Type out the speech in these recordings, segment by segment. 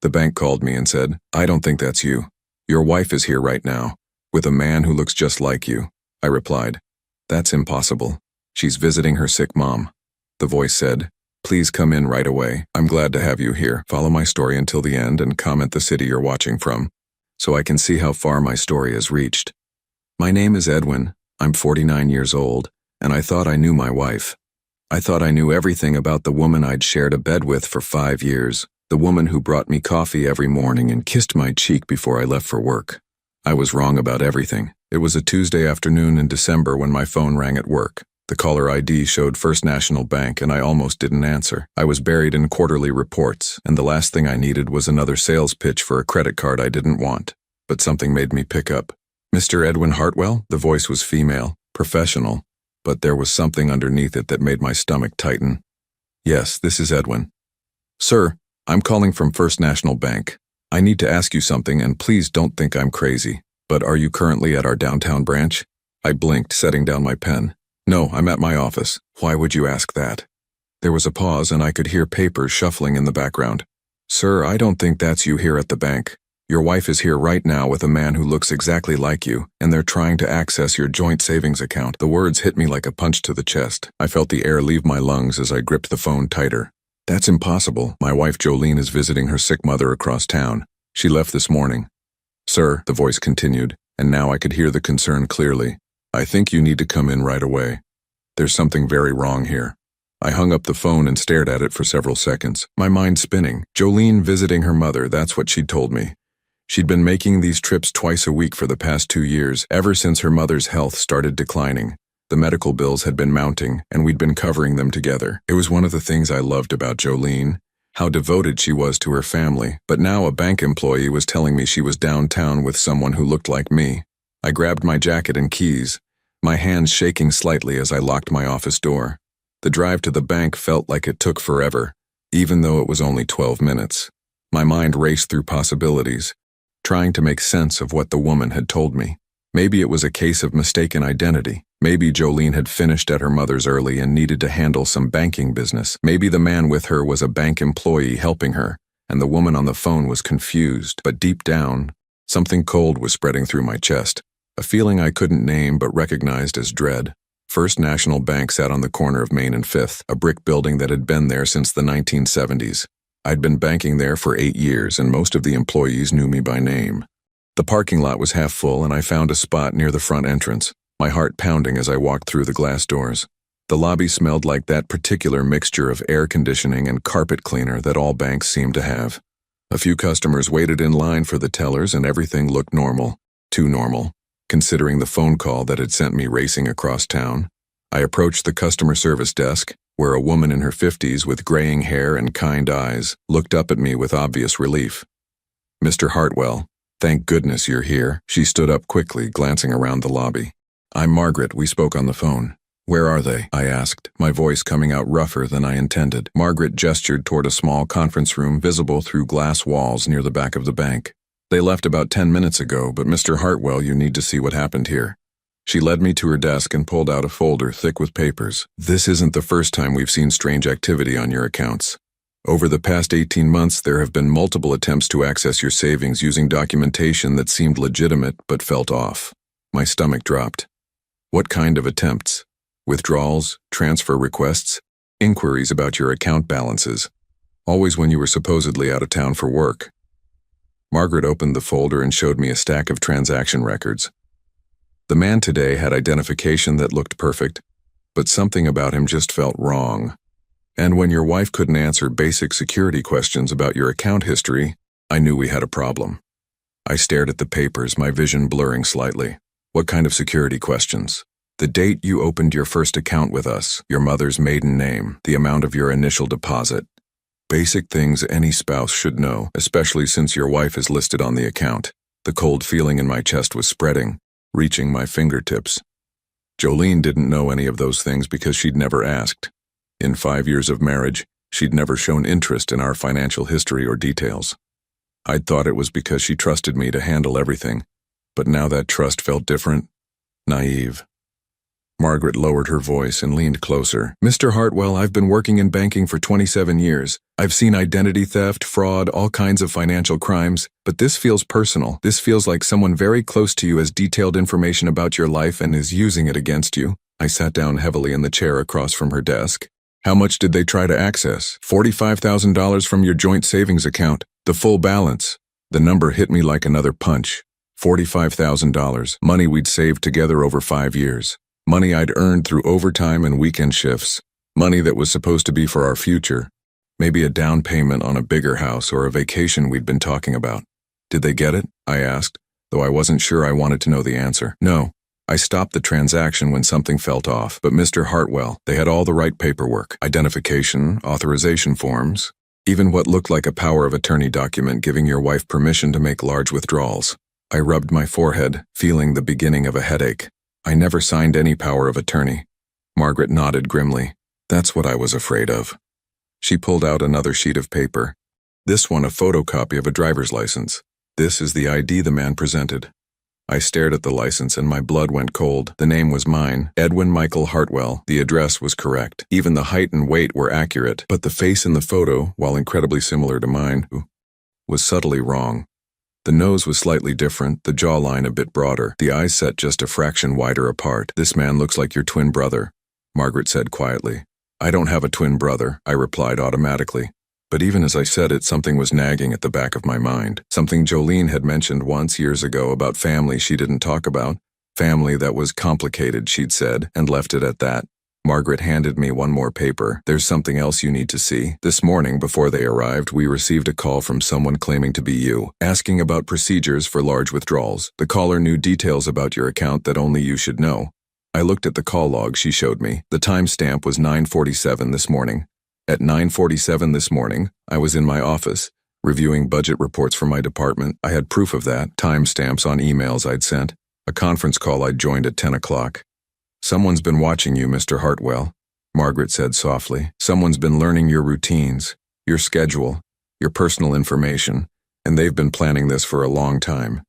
The bank called me and said, "I don't think that's you. Your wife is here right now, with a man who looks just like you." I replied, "That's impossible. She's visiting her sick mom." The voice said, "Please come in right away. I'm glad to have you here. Follow my story until the end and comment the city you're watching from, so I can see how far my story has reached. My name is Edwin. I'm 49 years old, and I thought I knew my wife. I thought I knew everything about the woman I'd shared a bed with for 5 years, the woman who brought me coffee every morning and kissed my cheek before I left for work. I was wrong about everything. It was a Tuesday afternoon in December when my phone rang at work. The caller ID showed First National Bank, and I almost didn't answer. I was buried in quarterly reports, and the last thing I needed was another sales pitch for a credit card I didn't want. But something made me pick up. "Mr. Edwin Hartwell?" The voice was female, professional, but there was something underneath it that made my stomach tighten. "Yes, this is Edwin." "Sir, I'm calling from First National Bank. I need to ask you something, and please don't think I'm crazy. But are you currently at our downtown branch?" I blinked, setting down my pen. "No, I'm at my office." "Why would you ask that?" There was a pause, and I could hear papers shuffling in the background. "Sir, I don't think that's you here at the bank. Your wife is here right now with a man who looks exactly like you, and they're trying to access your joint savings account." The words hit me like a punch to the chest. I felt the air leave my lungs as I gripped the phone tighter. "That's impossible. My wife Jolene is visiting her sick mother across town. She left this morning." "Sir," the voice continued, and now I could hear the concern clearly, "I think you need to come in right away. There's something very wrong here." I hung up the phone and stared at it for several seconds, my mind spinning. Jolene visiting her mother, that's what she'd told me. She'd been making these trips twice a week for the past 2 years, ever since her mother's health started declining. The medical bills had been mounting, and we'd been covering them together. It was one of the things I loved about Jolene, how devoted she was to her family. But now a bank employee was telling me she was downtown with someone who looked like me. I grabbed my jacket and keys, my hands shaking slightly as I locked my office door. The drive to the bank felt like it took forever, even though it was only 12 minutes. My mind raced through possibilities, trying to make sense of what the woman had told me. Maybe it was a case of mistaken identity. Maybe Jolene had finished at her mother's early and needed to handle some banking business. Maybe the man with her was a bank employee helping her, and the woman on the phone was confused. But deep down, something cold was spreading through my chest, a feeling I couldn't name but recognized as dread. First National Bank sat on the corner of Main and Fifth, a brick building that had been there since the 1970s. I'd been banking there for 8 years, and most of the employees knew me by name. The parking lot was half full, and I found a spot near the front entrance, my heart pounding as I walked through the glass doors. The lobby smelled like that particular mixture of air conditioning and carpet cleaner that all banks seem to have. A few customers waited in line for the tellers, and everything looked normal. Too normal, considering the phone call that had sent me racing across town. I approached the customer service desk, where a woman in her 50s with graying hair and kind eyes looked up at me with obvious relief. "Mr. Hartwell, thank goodness you're here." She stood up quickly, glancing around the lobby. "I'm Margaret. We spoke on the phone." "Where are they?" I asked, my voice coming out rougher than I intended. Margaret gestured toward a small conference room visible through glass walls near the back of the bank. "They left about 10 minutes ago, but Mr. Hartwell, you need to see what happened here." She led me to her desk and pulled out a folder thick with papers. "This isn't the first time we've seen strange activity on your accounts. Over the past 18 months, there have been multiple attempts to access your savings using documentation that seemed legitimate but felt off." My stomach dropped. "What kind of attempts? Withdrawals, transfer requests, inquiries about your account balances, always when you were supposedly out of town for work?" Margaret opened the folder and showed me a stack of transaction records. The man today had identification that looked perfect, but something about him just felt wrong. And when your wife couldn't answer basic security questions about your account history, I knew we had a problem. I stared at the papers, my vision blurring slightly. "What kind of security questions?" "The date you opened your first account with us, your mother's maiden name, the amount of your initial deposit. Basic things any spouse should know, especially since your wife is listed on the account." The cold feeling in my chest was spreading, reaching my fingertips. Jolene didn't know any of those things because she'd never asked. In 5 years of marriage, she'd never shown interest in our financial history or details. I'd thought it was because she trusted me to handle everything, but now that trust felt different, naive. Margaret lowered her voice and leaned closer. Mr. Hartwell, I've been working in banking for 27 years. I've seen identity theft, fraud, all kinds of financial crimes, but this feels personal. This feels like someone very close to you has detailed information about your life and is using it against you. I sat down heavily in the chair across from her desk. How much did they try to access? $45,000 from your joint savings account. The full balance. The number hit me like another punch. $45,000, money we'd saved together over 5 years. Money I'd earned through overtime and weekend shifts. Money that was supposed to be for our future. Maybe a down payment on a bigger house or a vacation we'd been talking about. Did they get it? I asked, though I wasn't sure I wanted to know the answer. No. I stopped the transaction when something felt off, but Mr. Hartwell, they had all the right paperwork. Identification, authorization forms, even what looked like a power of attorney document giving your wife permission to make large withdrawals. I rubbed my forehead, feeling the beginning of a headache. I never signed any power of attorney. Margaret nodded grimly. That's what I was afraid of. She pulled out another sheet of paper. This one a photocopy of a driver's license. This is the ID the man presented. I stared at the license and my blood went cold. The name was mine, Edwin Michael Hartwell. The address was correct. Even the height and weight were accurate, but the face in the photo, while incredibly similar to mine, was subtly wrong. The nose was slightly different, the jawline a bit broader, the eyes set just a fraction wider apart. This man looks like your twin brother, Margaret said quietly. I don't have a twin brother, I replied automatically. But even as I said it, something was nagging at the back of my mind. Something Jolene had mentioned once years ago about family she didn't talk about. Family that was complicated, she'd said, and left it at that. Margaret handed me one more paper. There's something else you need to see. This morning, before they arrived, we received a call from someone claiming to be you, asking about procedures for large withdrawals. The caller knew details about your account that only you should know. I looked at the call log she showed me. The timestamp was 9:47 this morning. At 9:47 this morning, I was in my office, reviewing budget reports for my department. I had proof of that, timestamps on emails I'd sent, a conference call I'd joined at 10 o'clock. Someone's been watching you, Mr. Hartwell, Margaret said softly. Someone's been learning your routines, your schedule, your personal information, and they've been planning this for a long time.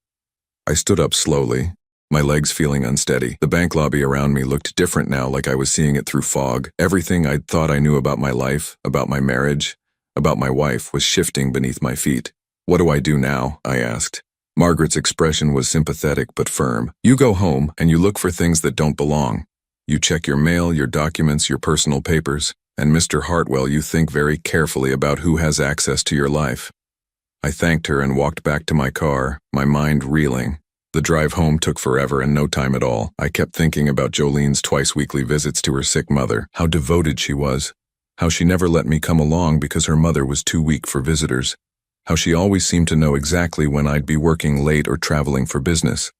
I stood up slowly, my legs feeling unsteady. The bank lobby around me looked different now, like I was seeing it through fog. Everything I'd thought I knew about my life, about my marriage, about my wife was shifting beneath my feet. What do I do now? I asked. Margaret's expression was sympathetic but firm. You go home and you look for things that don't belong. You check your mail, your documents, your personal papers, and Mr. Hartwell, you think very carefully about who has access to your life. I thanked her and walked back to my car, my mind reeling. The drive home took forever and no time at all. I kept thinking about Jolene's twice-weekly visits to her sick mother, how devoted she was, how she never let me come along because her mother was too weak for visitors, how she always seemed to know exactly when I'd be working late or traveling for business.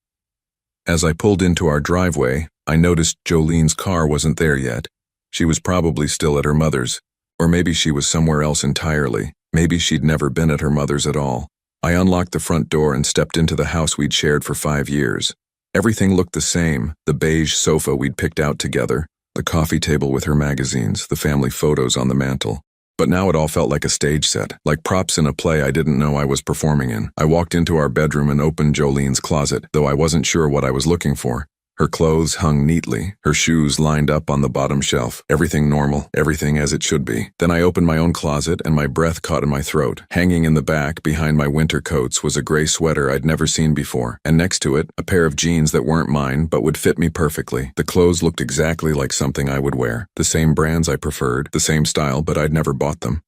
As I pulled into our driveway, I noticed Jolene's car wasn't there yet. She was probably still at her mother's, or maybe she was somewhere else entirely. Maybe she'd never been at her mother's at all. I unlocked the front door and stepped into the house we'd shared for 5 years. Everything looked the same, the beige sofa we'd picked out together, the coffee table with her magazines, the family photos on the mantel. But now it all felt like a stage set, like props in a play I didn't know I was performing in. I walked into our bedroom and opened Jolene's closet, though I wasn't sure what I was looking for. Her clothes hung neatly, her shoes lined up on the bottom shelf. Everything normal, everything as it should be. Then I opened my own closet and my breath caught in my throat. Hanging in the back, behind my winter coats, was a gray sweater I'd never seen before, and next to it, a pair of jeans that weren't mine but would fit me perfectly. The clothes looked exactly like something I would wear. The same brands I preferred, the same style, but I'd never bought them.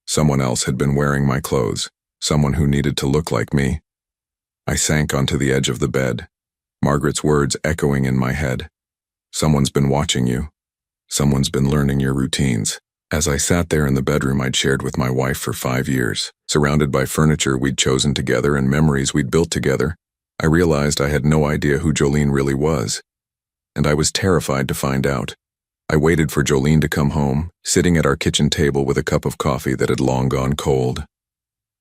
Someone else had been wearing my clothes. Someone who needed to look like me. I sank onto the edge of the bed. Margaret's words echoing in my head. Someone's been watching you. Someone's been learning your routines. As I sat there in the bedroom I'd shared with my wife for 5 years, surrounded by furniture we'd chosen together and memories we'd built together, I realized I had no idea who Jolene really was. And I was terrified to find out. I waited for Jolene to come home, sitting at our kitchen table with a cup of coffee that had long gone cold.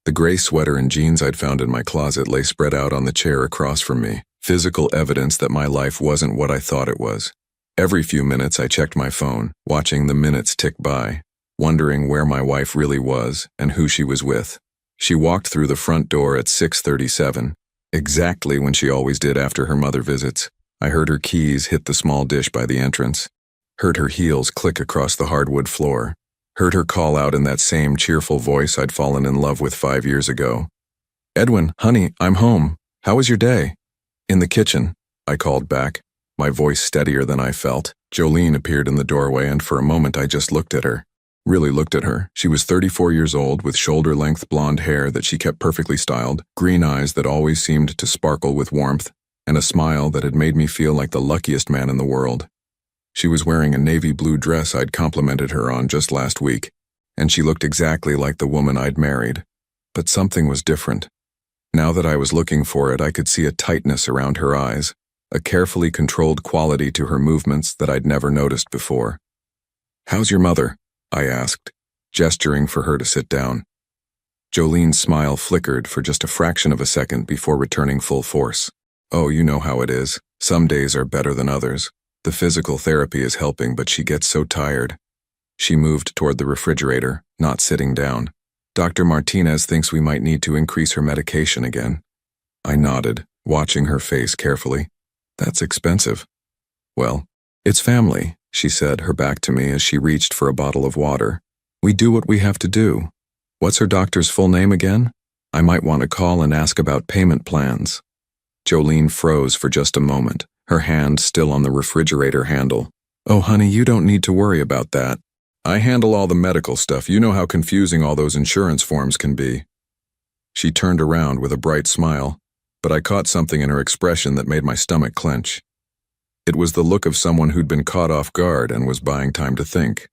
The gray sweater and jeans I'd found in my closet lay spread out on the chair across from me. Physical evidence that my life wasn't what I thought it was. Every few minutes I checked my phone, watching the minutes tick by, wondering where my wife really was and who she was with. She walked through the front door at 6:37, exactly when she always did after her mother visits. I heard her keys hit the small dish by the entrance, heard her heels click across the hardwood floor, heard her call out in that same cheerful voice I'd fallen in love with 5 years ago. "Edwin, honey, I'm home. How was your day?" "In the kitchen," I called back, my voice steadier than I felt. Jolene appeared in the doorway, and for a moment I just looked at her. Really looked at her. She was 34 years old, with shoulder-length blonde hair that she kept perfectly styled, green eyes that always seemed to sparkle with warmth, and a smile that had made me feel like the luckiest man in the world. She was wearing a navy blue dress I'd complimented her on just last week, and she looked exactly like the woman I'd married. But something was different. Now that I was looking for it, I could see a tightness around her eyes, a carefully controlled quality to her movements that I'd never noticed before. "How's your mother?" I asked, gesturing for her to sit down. Jolene's smile flickered for just a fraction of a second before returning full force. "Oh, you know how it is. Some days are better than others. The physical therapy is helping, but she gets so tired." She moved toward the refrigerator, not sitting down. "Dr. Martinez thinks we might need to increase her medication again." I nodded, watching her face carefully. "That's expensive." "Well, it's family," she said, her back to me as she reached for a bottle of water. "We do what we have to do. What's her doctor's full name again? I might want to call and ask about payment plans." Jolene froze for just a moment, her hand still on the refrigerator handle. "Oh, honey, you don't need to worry about that. I handle all the medical stuff. You know how confusing all those insurance forms can be." She turned around with a bright smile, but I caught something in her expression that made my stomach clench. It was the look of someone who'd been caught off guard and was buying time to think.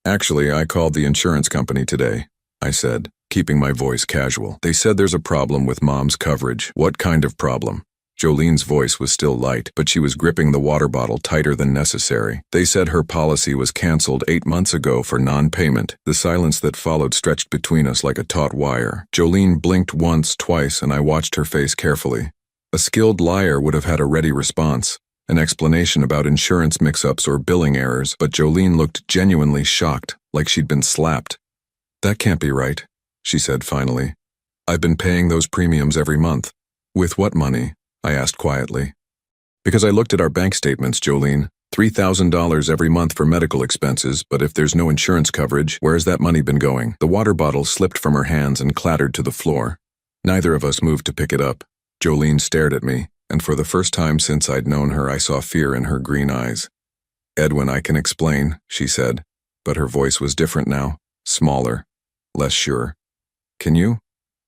"Actually, I called the insurance company today," I said, keeping my voice casual. "They said there's a problem with Mom's coverage." "What kind of problem?" Jolene's voice was still light, but she was gripping the water bottle tighter than necessary. "They said her policy was canceled 8 months ago for non-payment." The silence that followed stretched between us like a taut wire. Jolene blinked once, twice, and I watched her face carefully. A skilled liar would have had a ready response, an explanation about insurance mix-ups or billing errors, but Jolene looked genuinely shocked, like she'd been slapped. "That can't be right," she said finally. "I've been paying those premiums every month." "With what money?" I asked quietly. "Because I looked at our bank statements, Jolene. $3,000 every month for medical expenses, but if there's no insurance coverage, where's that money been going?" The water bottle slipped from her hands and clattered to the floor. Neither of us moved to pick it up. Jolene stared at me, and for the first time since I'd known her, I saw fear in her green eyes. "Edwin, I can explain," she said, but her voice was different now, smaller, less sure. "Can you?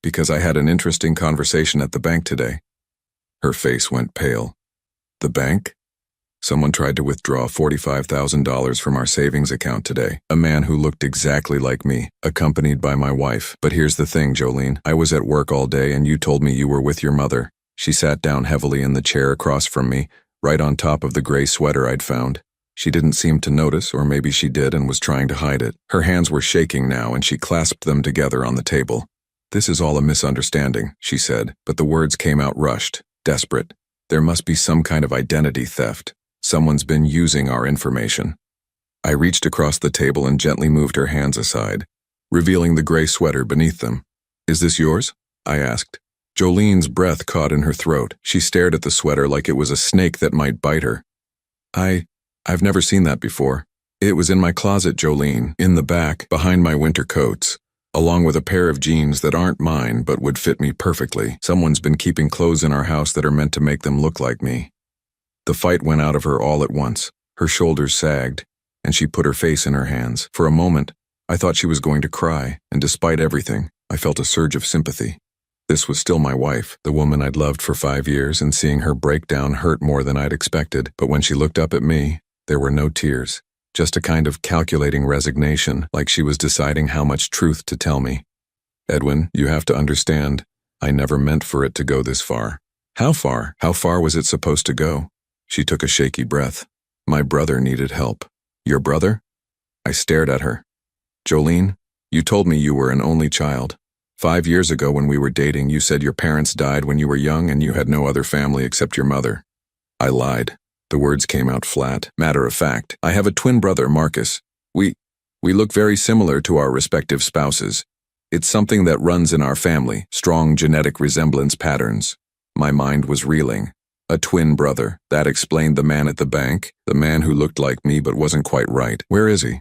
Because I had an interesting conversation at the bank today." Her face went pale. "The bank?" "Someone tried to withdraw $45,000 from our savings account today. A man who looked exactly like me, accompanied by my wife. But here's the thing, Jolene. I was at work all day and you told me you were with your mother." She sat down heavily in the chair across from me, right on top of the gray sweater I'd found. She didn't seem to notice, or maybe she did and was trying to hide it. Her hands were shaking now and she clasped them together on the table. "This is all a misunderstanding," she said, but the words came out rushed, desperate. "There must be some kind of identity theft. Someone's been using our information." I reached across the table and gently moved her hands aside, revealing the gray sweater beneath them. "Is this yours?" I asked. Jolene's breath caught in her throat. She stared at the sweater like it was a snake that might bite her. I've never seen that before. It was in my closet, Jolene, in the back, behind my winter coats, along with a pair of jeans that aren't mine but would fit me perfectly. Someone's been keeping clothes in our house that are meant to make them look like me." The fight went out of her all at once. Her shoulders sagged, and she put her face in her hands. For a moment, I thought she was going to cry, and despite everything, I felt a surge of sympathy. This was still my wife, the woman I'd loved for 5 years, and seeing her break down hurt more than I'd expected. But when she looked up at me, there were no tears, just a kind of calculating resignation, like she was deciding how much truth to tell me. "Edwin, you have to understand, I never meant for it to go this far." "How far? How far was it supposed to go?" She took a shaky breath. "My brother needed help." "Your brother?" I stared at her. "Jolene, you told me you were an only child. 5 years ago when we were dating, you said your parents died when you were young and you had no other family except your mother." I lied. The words came out flat. "Matter of fact, I have a twin brother, Marcus. We look very similar to our respective spouses. It's something that runs in our family, strong genetic resemblance patterns." My mind was reeling. A twin brother. That explained the man at the bank, the man who looked like me but wasn't quite right. Where is he?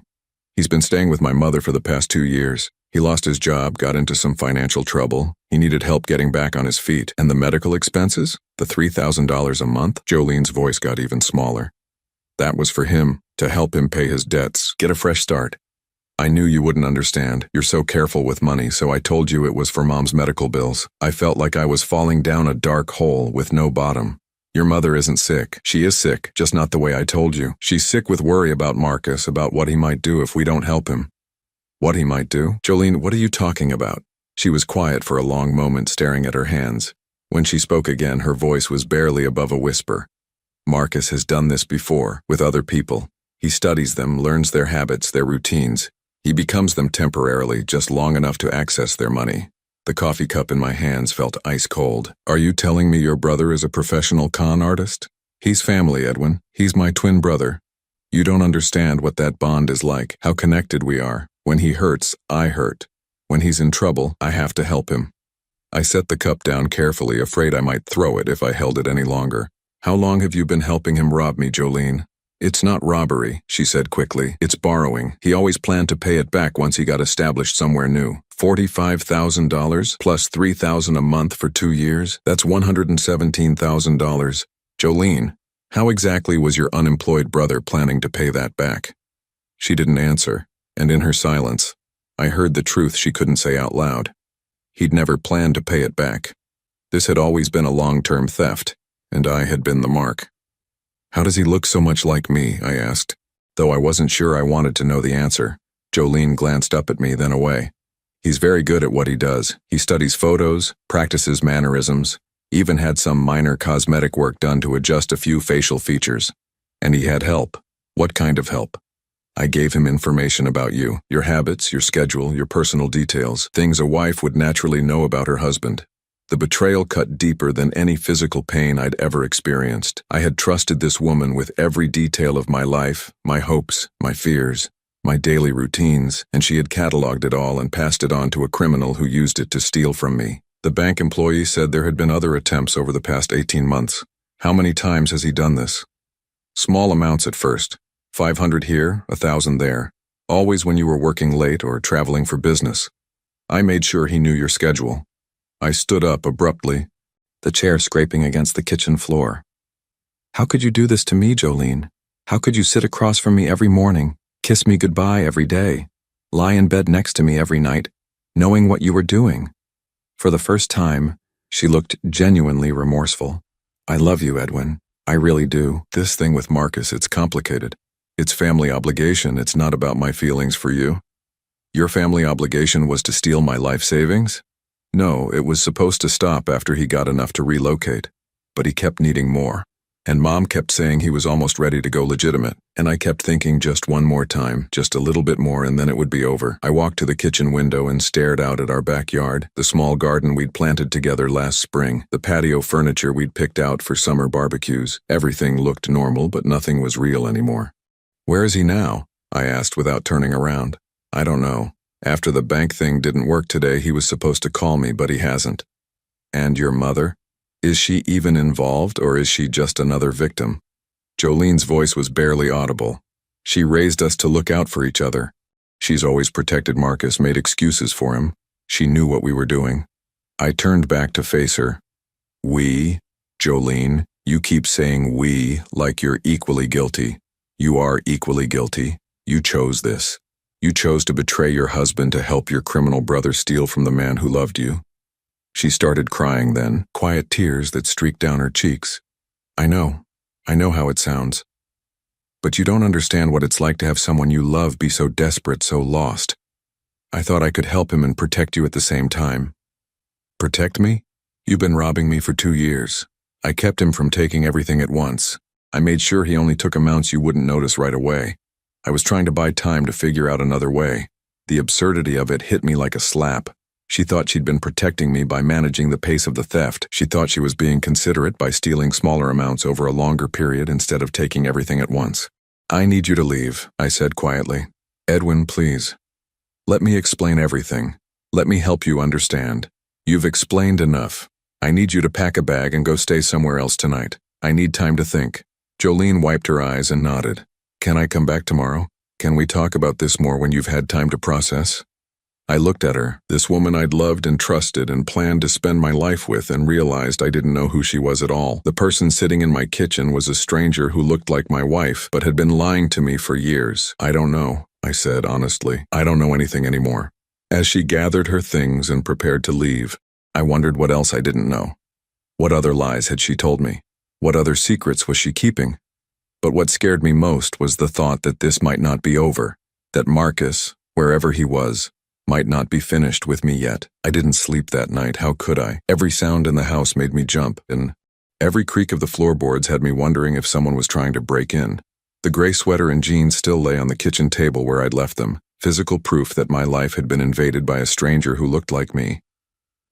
He's been staying with my mother for the past 2 years. He lost his job, got into some financial trouble. He needed help getting back on his feet. And the medical expenses? The $3,000 a month? Jolene's voice got even smaller. That was for him, to help him pay his debts, get a fresh start. I knew you wouldn't understand. You're so careful with money, so I told you it was for Mom's medical bills. I felt like I was falling down a dark hole with no bottom. Your mother isn't sick. She is sick, just not the way I told you. She's sick with worry about Marcus, about what he might do if we don't help him. What he might do? Jolene, what are you talking about? She was quiet for a long moment, staring at her hands. When she spoke again, her voice was barely above a whisper. Marcus has done this before, with other people. He studies them, learns their habits, their routines. He becomes them temporarily, just long enough to access their money. The coffee cup in my hands felt ice cold. Are you telling me your brother is a professional con artist? He's family, Edwin. He's my twin brother. You don't understand what that bond is like, how connected we are. When he hurts, I hurt. When he's in trouble, I have to help him. I set the cup down carefully, afraid I might throw it if I held it any longer. How long have you been helping him rob me, Jolene? It's not robbery, she said quickly. It's borrowing. He always planned to pay it back once he got established somewhere new. $45,000 plus $3,000 a month for 2 years? That's $117,000. Jolene, how exactly was your unemployed brother planning to pay that back? She didn't answer, and in her silence, I heard the truth she couldn't say out loud. He'd never planned to pay it back. This had always been a long-term theft, and I had been the mark. How does he look so much like me? I asked. Though I wasn't sure I wanted to know the answer, Jolene glanced up at me, then away. He's very good at what he does. He studies photos, practices mannerisms, even had some minor cosmetic work done to adjust a few facial features. And he had help. What kind of help? I gave him information about you, your habits, your schedule, your personal details, things a wife would naturally know about her husband. The betrayal cut deeper than any physical pain I'd ever experienced. I had trusted this woman with every detail of my life, my hopes, my fears, my daily routines, and she had cataloged it all and passed it on to a criminal who used it to steal from me. The bank employee said there had been other attempts over the past 18 months. How many times has he done this? Small amounts at first. 500 here, 1,000 there. Always when you were working late or traveling for business. I made sure he knew your schedule. I stood up abruptly, the chair scraping against the kitchen floor. How could you do this to me, Jolene? How could you sit across from me every morning, kiss me goodbye every day, lie in bed next to me every night, knowing what you were doing? For the first time, she looked genuinely remorseful. I love you, Edwin. I really do. This thing with Marcus, it's complicated. It's family obligation. It's not about my feelings for you. Your family obligation was to steal my life savings? No, it was supposed to stop after he got enough to relocate. But he kept needing more. And Mom kept saying he was almost ready to go legitimate. And I kept thinking just one more time, just a little bit more, and then it would be over. I walked to the kitchen window and stared out at our backyard, the small garden we'd planted together last spring, the patio furniture we'd picked out for summer barbecues. Everything looked normal, but nothing was real anymore. Where is he now? I asked without turning around. I don't know. After the bank thing didn't work today, he was supposed to call me, but he hasn't. And your mother? Is she even involved, or is she just another victim? Jolene's voice was barely audible. She raised us to look out for each other. She's always protected Marcus, made excuses for him. She knew what we were doing. I turned back to face her. We? Jolene, you keep saying we like you're equally guilty. You are equally guilty. You chose this. You chose to betray your husband to help your criminal brother steal from the man who loved you. She started crying then, quiet tears that streaked down her cheeks. I know how it sounds. But you don't understand what it's like to have someone you love be so desperate, so lost. I thought I could help him and protect you at the same time. Protect me? You've been robbing me for 2 years. I kept him from taking everything at once. I made sure he only took amounts you wouldn't notice right away. I was trying to buy time to figure out another way. The absurdity of it hit me like a slap. She thought she'd been protecting me by managing the pace of the theft. She thought she was being considerate by stealing smaller amounts over a longer period instead of taking everything at once. I need you to leave, I said quietly. Edwin, please. Let me explain everything. Let me help you understand. You've explained enough. I need you to pack a bag and go stay somewhere else tonight. I need time to think. Jolene wiped her eyes and nodded. Can I come back tomorrow? Can we talk about this more when you've had time to process? I looked at her, this woman I'd loved and trusted and planned to spend my life with, and realized I didn't know who she was at all. The person sitting in my kitchen was a stranger who looked like my wife, but had been lying to me for years. I don't know, I said honestly. I don't know anything anymore. As she gathered her things and prepared to leave, I wondered what else I didn't know. What other lies had she told me? What other secrets was she keeping? But what scared me most was the thought that this might not be over, that Marcus, wherever he was, might not be finished with me yet. I didn't sleep that night, how could I? Every sound in the house made me jump, and every creak of the floorboards had me wondering if someone was trying to break in. The gray sweater and jeans still lay on the kitchen table where I'd left them, physical proof that my life had been invaded by a stranger who looked like me.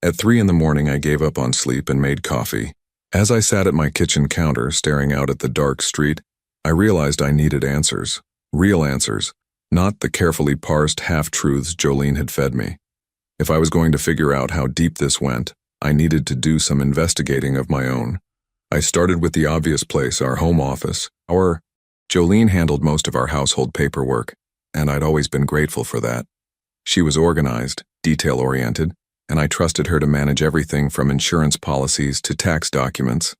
At 3 in the morning, I gave up on sleep and made coffee. As I sat at my kitchen counter, staring out at the dark street, I realized I needed answers. Real answers. Not the carefully parsed half-truths Jolene had fed me. If I was going to figure out how deep this went, I needed to do some investigating of my own. I started with the obvious place, our home office. Jolene handled most of our household paperwork, and I'd always been grateful for that. She was organized, detail-oriented, and I trusted her to manage everything from insurance policies to tax documents.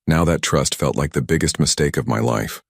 Now that trust felt like the biggest mistake of my life.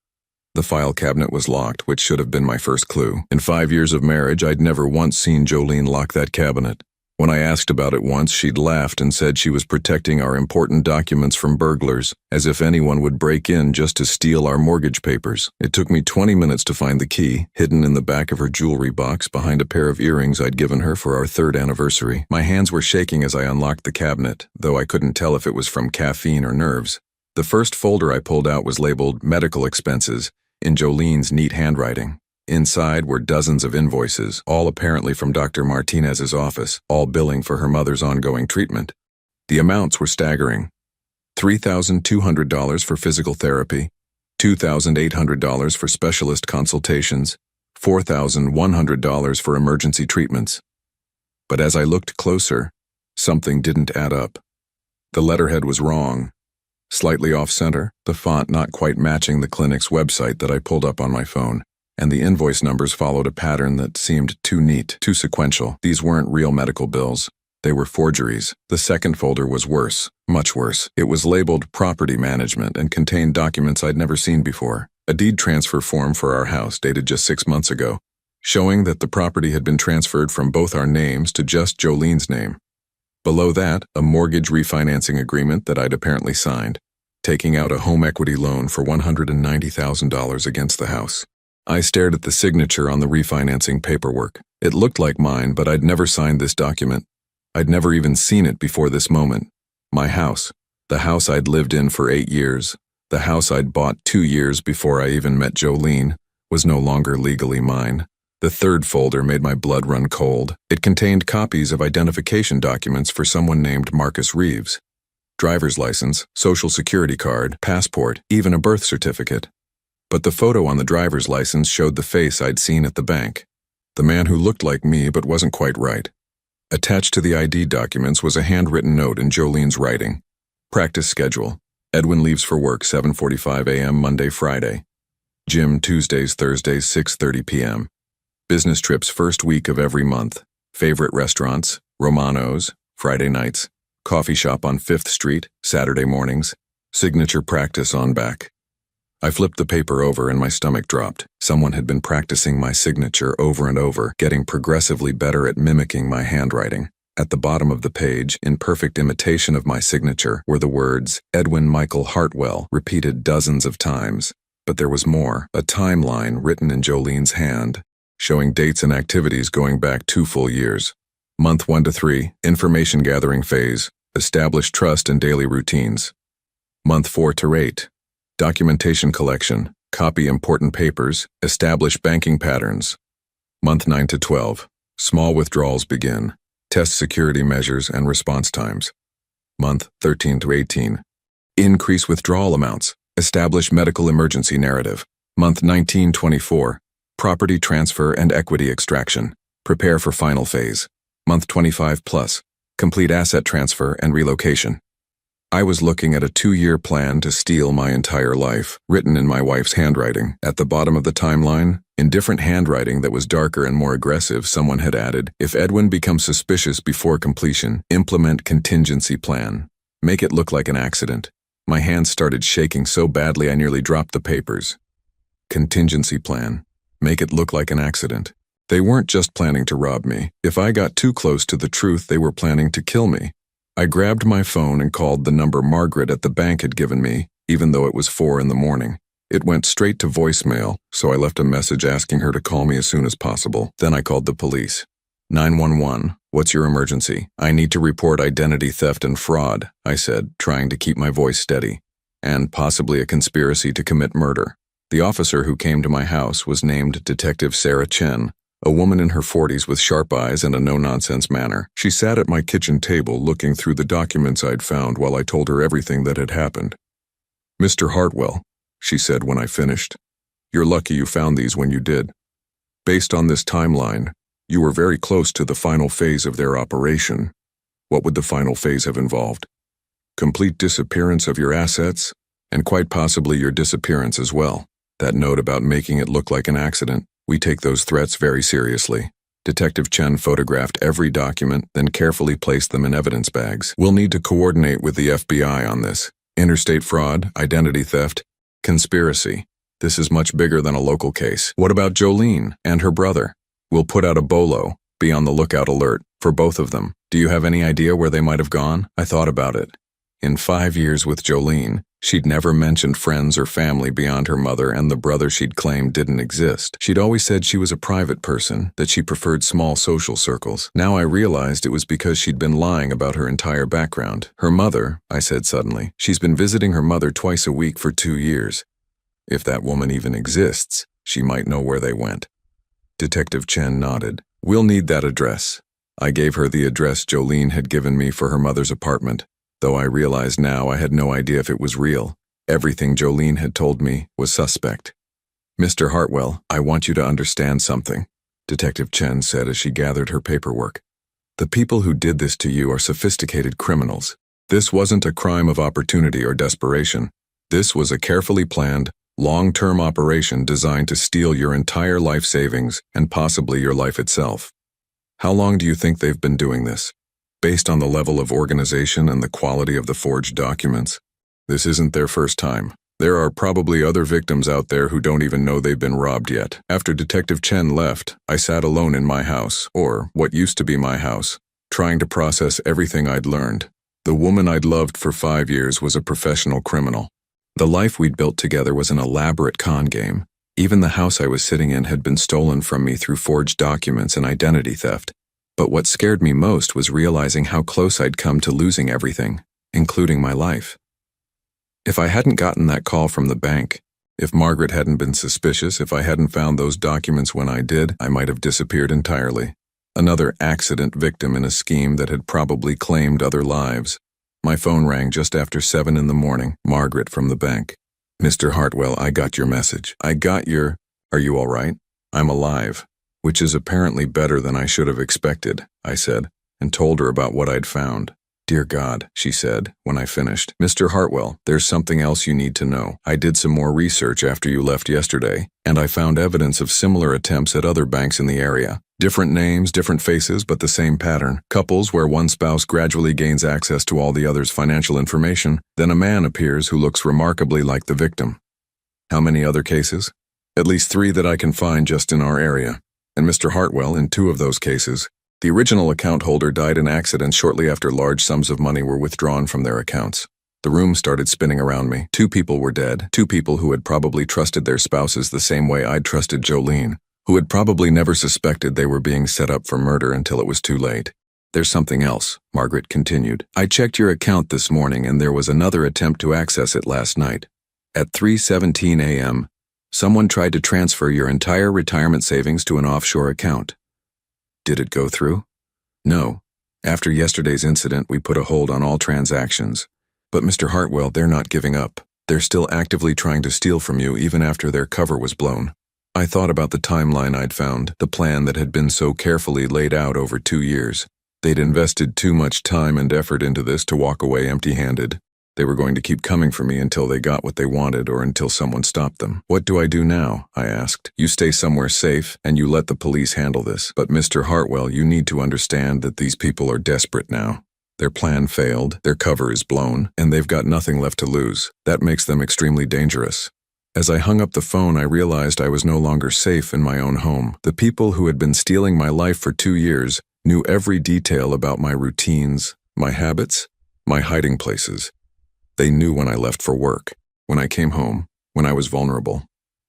The file cabinet was locked, which should have been my first clue. In 5 years of marriage, I'd never once seen Jolene lock that cabinet. When I asked about it once, she'd laughed and said she was protecting our important documents from burglars, as if anyone would break in just to steal our mortgage papers. It took me 20 minutes to find the key, hidden in the back of her jewelry box behind a pair of earrings I'd given her for our 3rd anniversary. My hands were shaking as I unlocked the cabinet, though I couldn't tell if it was from caffeine or nerves. The first folder I pulled out was labeled Medical Expenses, in Jolene's neat handwriting. Inside were dozens of invoices, all apparently from Dr. Martinez's office, all billing for her mother's ongoing treatment. The amounts were staggering. $3,200 for physical therapy, $2,800 for specialist consultations, $4,100 for emergency treatments. But as I looked closer, something didn't add up. The letterhead was wrong. Slightly off-center, the font not quite matching the clinic's website that I pulled up on my phone, and the invoice numbers followed a pattern that seemed too neat, too sequential. These weren't real medical bills. They were forgeries. The second folder was worse, much worse. It was labeled Property Management and contained documents I'd never seen before. A deed transfer form for our house dated just 6 months ago, showing that the property had been transferred from both our names to just Jolene's name. Below that, a mortgage refinancing agreement that I'd apparently signed, taking out a home equity loan for $190,000 against the house. I stared at the signature on the refinancing paperwork. It looked like mine, but I'd never signed this document. I'd never even seen it before this moment. My house, the house I'd lived in for 8 years, the house I'd bought 2 years before I even met Jolene, was no longer legally mine. The third folder made my blood run cold. It contained copies of identification documents for someone named Marcus Reeves. Driver's license, social security card, passport, even a birth certificate. But the photo on the driver's license showed the face I'd seen at the bank. The man who looked like me but wasn't quite right. Attached to the ID documents was a handwritten note in Jolene's writing. Practice schedule. Edwin leaves for work 7:45 a.m. Monday, Friday. Gym Tuesdays, Thursdays, 6:30 p.m. Business trips first week of every month. Favorite restaurants, Romano's, Friday nights. Coffee shop on 5th Street, Saturday mornings. Signature practice on back. I flipped the paper over and my stomach dropped. Someone had been practicing my signature over and over, getting progressively better at mimicking my handwriting. At the bottom of the page, in perfect imitation of my signature, were the words, Edwin Michael Hartwell, repeated dozens of times. But there was more, a timeline written in Jolene's hand, showing dates and activities going back 2 full years. Month 1 to 3, information gathering phase, establish trust and daily routines. Month 4 to 8, documentation collection, copy important papers, establish banking patterns. Month 9 to 12, small withdrawals begin, test security measures and response times. Month 13 to 18, increase withdrawal amounts, establish medical emergency narrative. Month 19-24, property transfer and equity extraction, prepare for final phase. Month 25 plus, complete asset transfer and relocation. I was looking at a 2-year plan to steal my entire life, written in my wife's handwriting. At the bottom of the timeline, in different handwriting that was darker and more aggressive, someone had added, "If Edwin becomes suspicious before completion, implement contingency plan. Make it look like an accident." My hands started shaking so badly I nearly dropped the papers. Contingency plan. Make it look like an accident. They weren't just planning to rob me. If I got too close to the truth, they were planning to kill me. I grabbed my phone and called the number Margaret at the bank had given me, even though it was 4 in the morning. It went straight to voicemail, so I left a message asking her to call me as soon as possible. Then I called the police. 911, what's your emergency? I need to report identity theft and fraud, I said, trying to keep my voice steady, and possibly a conspiracy to commit murder. The officer who came to my house was named Detective Sarah Chen, a woman in her 40s with sharp eyes and a no-nonsense manner. She sat at my kitchen table looking through the documents I'd found while I told her everything that had happened. "Mr. Hartwell," she said when I finished, "you're lucky you found these when you did. Based on this timeline, you were very close to the final phase of their operation. What would the final phase have involved? Complete disappearance of your assets, and quite possibly your disappearance as well. That note about making it look like an accident, we take those threats very seriously." Detective Chen photographed every document, then carefully placed them in evidence bags. "We'll need to coordinate with the FBI on this. Interstate fraud, identity theft, conspiracy. This is much bigger than a local case. What about Jolene and her brother? We'll put out a bolo, be on the lookout alert, for both of them. Do you have any idea where they might have gone?" I thought about it. In 5 years with Jolene, she'd never mentioned friends or family beyond her mother and the brother she'd claimed didn't exist. She'd always said she was a private person, that she preferred small social circles. Now I realized it was because she'd been lying about her entire background. "Her mother," I said suddenly. "She's been visiting her mother twice a week for 2 years. If that woman even exists, she might know where they went." Detective Chen nodded. "We'll need that address." I gave her the address Jolene had given me for her mother's apartment. Though I realized now I had no idea if it was real. Everything Jolene had told me was suspect. "Mr. Hartwell, I want you to understand something," Detective Chen said as she gathered her paperwork. "The people who did this to you are sophisticated criminals. This wasn't a crime of opportunity or desperation. This was a carefully planned, long-term operation designed to steal your entire life savings and possibly your life itself. How long do you think they've been doing this? Based on the level of organization and the quality of the forged documents, this isn't their first time. There are probably other victims out there who don't even know they've been robbed yet." After Detective Chen left, I sat alone in my house, or what used to be my house, trying to process everything I'd learned. The woman I'd loved for 5 years was a professional criminal. The life we'd built together was an elaborate con game. Even the house I was sitting in had been stolen from me through forged documents and identity theft. But what scared me most was realizing how close I'd come to losing everything, including my life. If I hadn't gotten that call from the bank, if Margaret hadn't been suspicious, if I hadn't found those documents when I did, I might have disappeared entirely. Another accident victim in a scheme that had probably claimed other lives. My phone rang just after 7 in the morning, Margaret from the bank. "Mr. Hartwell, I got your message. Are you all right? I'm alive." "Which is apparently better than I should have expected," I said, and told her about what I'd found. "Dear God," she said, when I finished. "Mr. Hartwell, there's something else you need to know. I did some more research after you left yesterday, and I found evidence of similar attempts at other banks in the area. Different names, different faces, but the same pattern. Couples where one spouse gradually gains access to all the other's financial information, then a man appears who looks remarkably like the victim." "How many other cases?" "At least 3 that I can find just in our area. And Mr. Hartwell, in 2 of those cases, the original account holder died in accidents shortly after large sums of money were withdrawn from their accounts. The room started spinning around me. 2 people were dead, 2 people who had probably trusted their spouses the same way I'd trusted Jolene, who had probably never suspected they were being set up for murder until it was too late. There's something else, Margaret continued. I checked your account this morning and there was another attempt to access it last night. At 3:17 a.m., someone tried to transfer your entire retirement savings to an offshore account. Did it go through? No. After yesterday's incident, we put a hold on all transactions. But Mr. Hartwell, they're not giving up. They're still actively trying to steal from you even after their cover was blown. I thought about the timeline I'd found, the plan that had been so carefully laid out over 2 years. They'd invested too much time and effort into this to walk away empty-handed. They were going to keep coming for me until they got what they wanted or until someone stopped them. What do I do now? I asked. You stay somewhere safe and you let the police handle this. But Mr. Hartwell, you need to understand that these people are desperate now. Their plan failed, their cover is blown, and they've got nothing left to lose. That makes them extremely dangerous. As I hung up the phone, I realized I was no longer safe in my own home. The people who had been stealing my life for 2 years knew every detail about my routines, my habits, my hiding places. They knew when I left for work, when I came home, when I was vulnerable.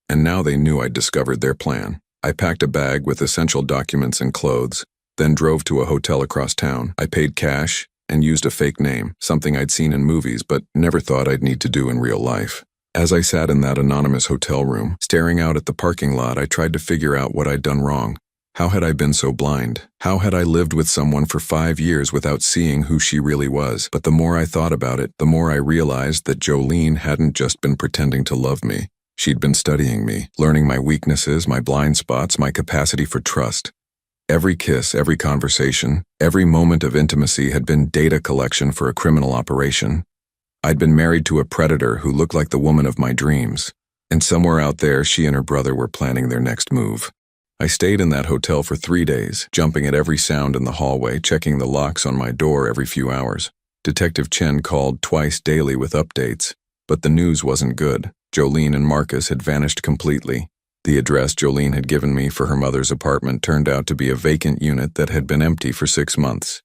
And now they knew I'd discovered their plan. I packed a bag with essential documents and clothes, then drove to a hotel across town. I paid cash and used a fake name, something I'd seen in movies but never thought I'd need to do in real life. As I sat in that anonymous hotel room, staring out at the parking lot, I tried to figure out what I'd done wrong. How had I been so blind? How had I lived with someone for 5 years without seeing who she really was? But the more I thought about it, the more I realized that Jolene hadn't just been pretending to love me. She'd been studying me, learning my weaknesses, my blind spots, my capacity for trust. Every kiss, every conversation, every moment of intimacy had been data collection for a criminal operation. I'd been married to a predator who looked like the woman of my dreams. And somewhere out there, she and her brother were planning their next move. I stayed in that hotel for 3 days, jumping at every sound in the hallway, checking the locks on my door every few hours. Detective Chen called twice daily with updates, but the news wasn't good. Jolene and Marcus had vanished completely. The address Jolene had given me for her mother's apartment turned out to be a vacant unit that had been empty for 6 months.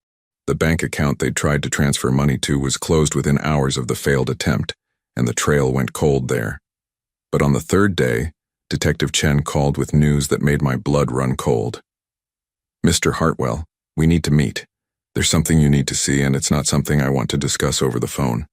The bank account they'd tried to transfer money to was closed within hours of the failed attempt, and the trail went cold there. But on the 3rd day, Detective Chen called with news that made my blood run cold. Mr. Hartwell, we need to meet. There's something you need to see, and it's not something I want to discuss over the phone.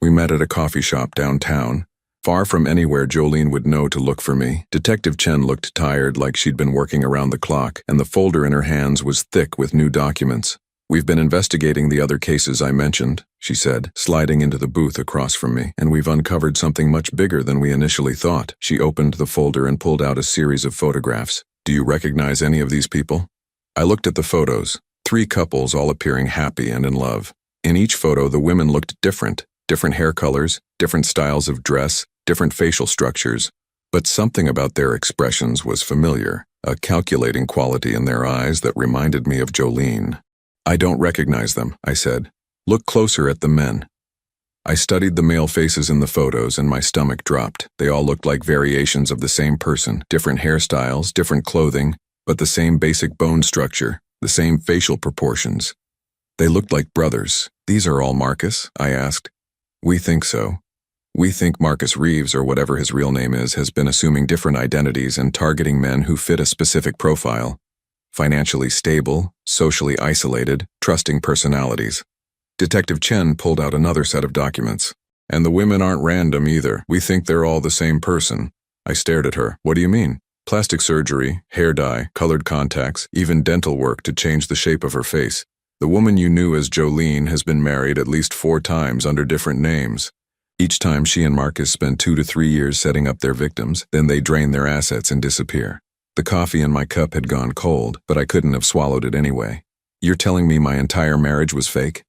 We met at a coffee shop downtown, far from anywhere Jolene would know to look for me. Detective Chen looked tired, like she'd been working around the clock, and the folder in her hands was thick with new documents. We've been investigating the other cases I mentioned, she said, sliding into the booth across from me, and we've uncovered something much bigger than we initially thought. She opened the folder and pulled out a series of photographs. Do you recognize any of these people? I looked at the photos, 3 couples all appearing happy and in love. In each photo, the women looked different hair colors, different styles of dress, different facial structures, but something about their expressions was familiar, a calculating quality in their eyes that reminded me of Jolene. I don't recognize them, I said. Look closer at the men. I studied the male faces in the photos and my stomach dropped. They all looked like variations of the same person, different hairstyles, different clothing, but the same basic bone structure, the same facial proportions. They looked like brothers. These are all Marcus? I asked. We think so. We think Marcus Reeves, or whatever his real name is, has been assuming different identities and targeting men who fit a specific profile. Financially stable, socially isolated, trusting personalities. Detective Chen pulled out another set of documents. And the women aren't random either. We think they're all the same person. I stared at her. What do you mean? Plastic surgery, hair dye, colored contacts, even dental work to change the shape of her face. The woman you knew as Jolene has been married at least 4 times under different names. Each time she and Marcus spend 2 to 3 years setting up their victims, then they drain their assets and disappear. The coffee in my cup had gone cold, but I couldn't have swallowed it anyway. You're telling me my entire marriage was fake?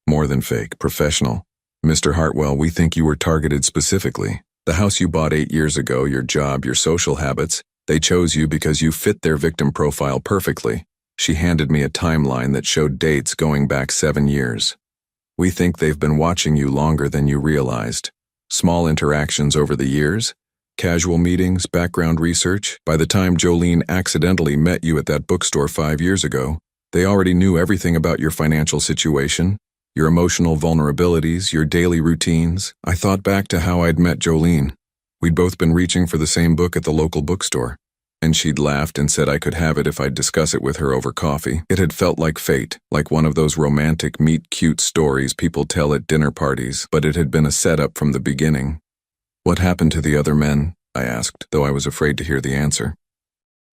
More than fake, professional. Mr. Hartwell, we think you were targeted specifically. The house you bought 8 years ago, your job, your social habits, they chose you because you fit their victim profile perfectly. She handed me a timeline that showed dates going back 7 years. We think they've been watching you longer than you realized. Small interactions over the years, casual meetings, background research. By the time Jolene accidentally met you at that bookstore 5 years ago, they already knew everything about your financial situation, your emotional vulnerabilities, your daily routines. I thought back to how I'd met Jolene. We'd both been reaching for the same book at the local bookstore, and she'd laughed and said I could have it if I'd discuss it with her over coffee. It had felt like fate, like one of those romantic meet-cute stories people tell at dinner parties, but it had been a setup from the beginning. What happened to the other men? I asked, though I was afraid to hear the answer.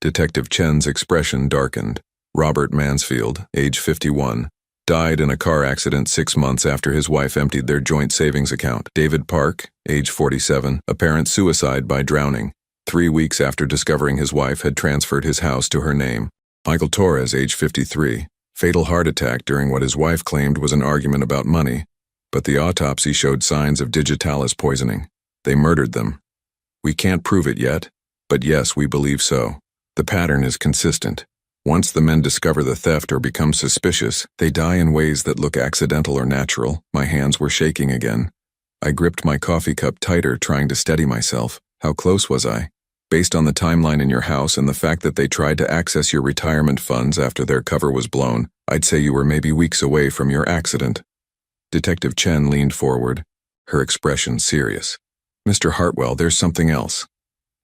Detective Chen's expression darkened. Robert Mansfield, age 51, died in a car accident 6 months after his wife emptied their joint savings account. David Park, age 47, apparent suicide by drowning, 3 weeks after discovering his wife had transferred his house to her name. Michael Torres, age 53, fatal heart attack during what his wife claimed was an argument about money. but the autopsy showed signs of digitalis poisoning. They murdered them. We can't prove it yet, but yes, we believe so. The pattern is consistent. Once the men discover the theft or become suspicious, they die in ways that look accidental or natural. My hands were shaking again. I gripped my coffee cup tighter, trying to steady myself. How close was I? Based on the timeline in your house and the fact that they tried to access your retirement funds after their cover was blown, I'd say you were maybe weeks away from your accident. Detective Chen leaned forward, her expression serious. Mr. Hartwell, there's something else.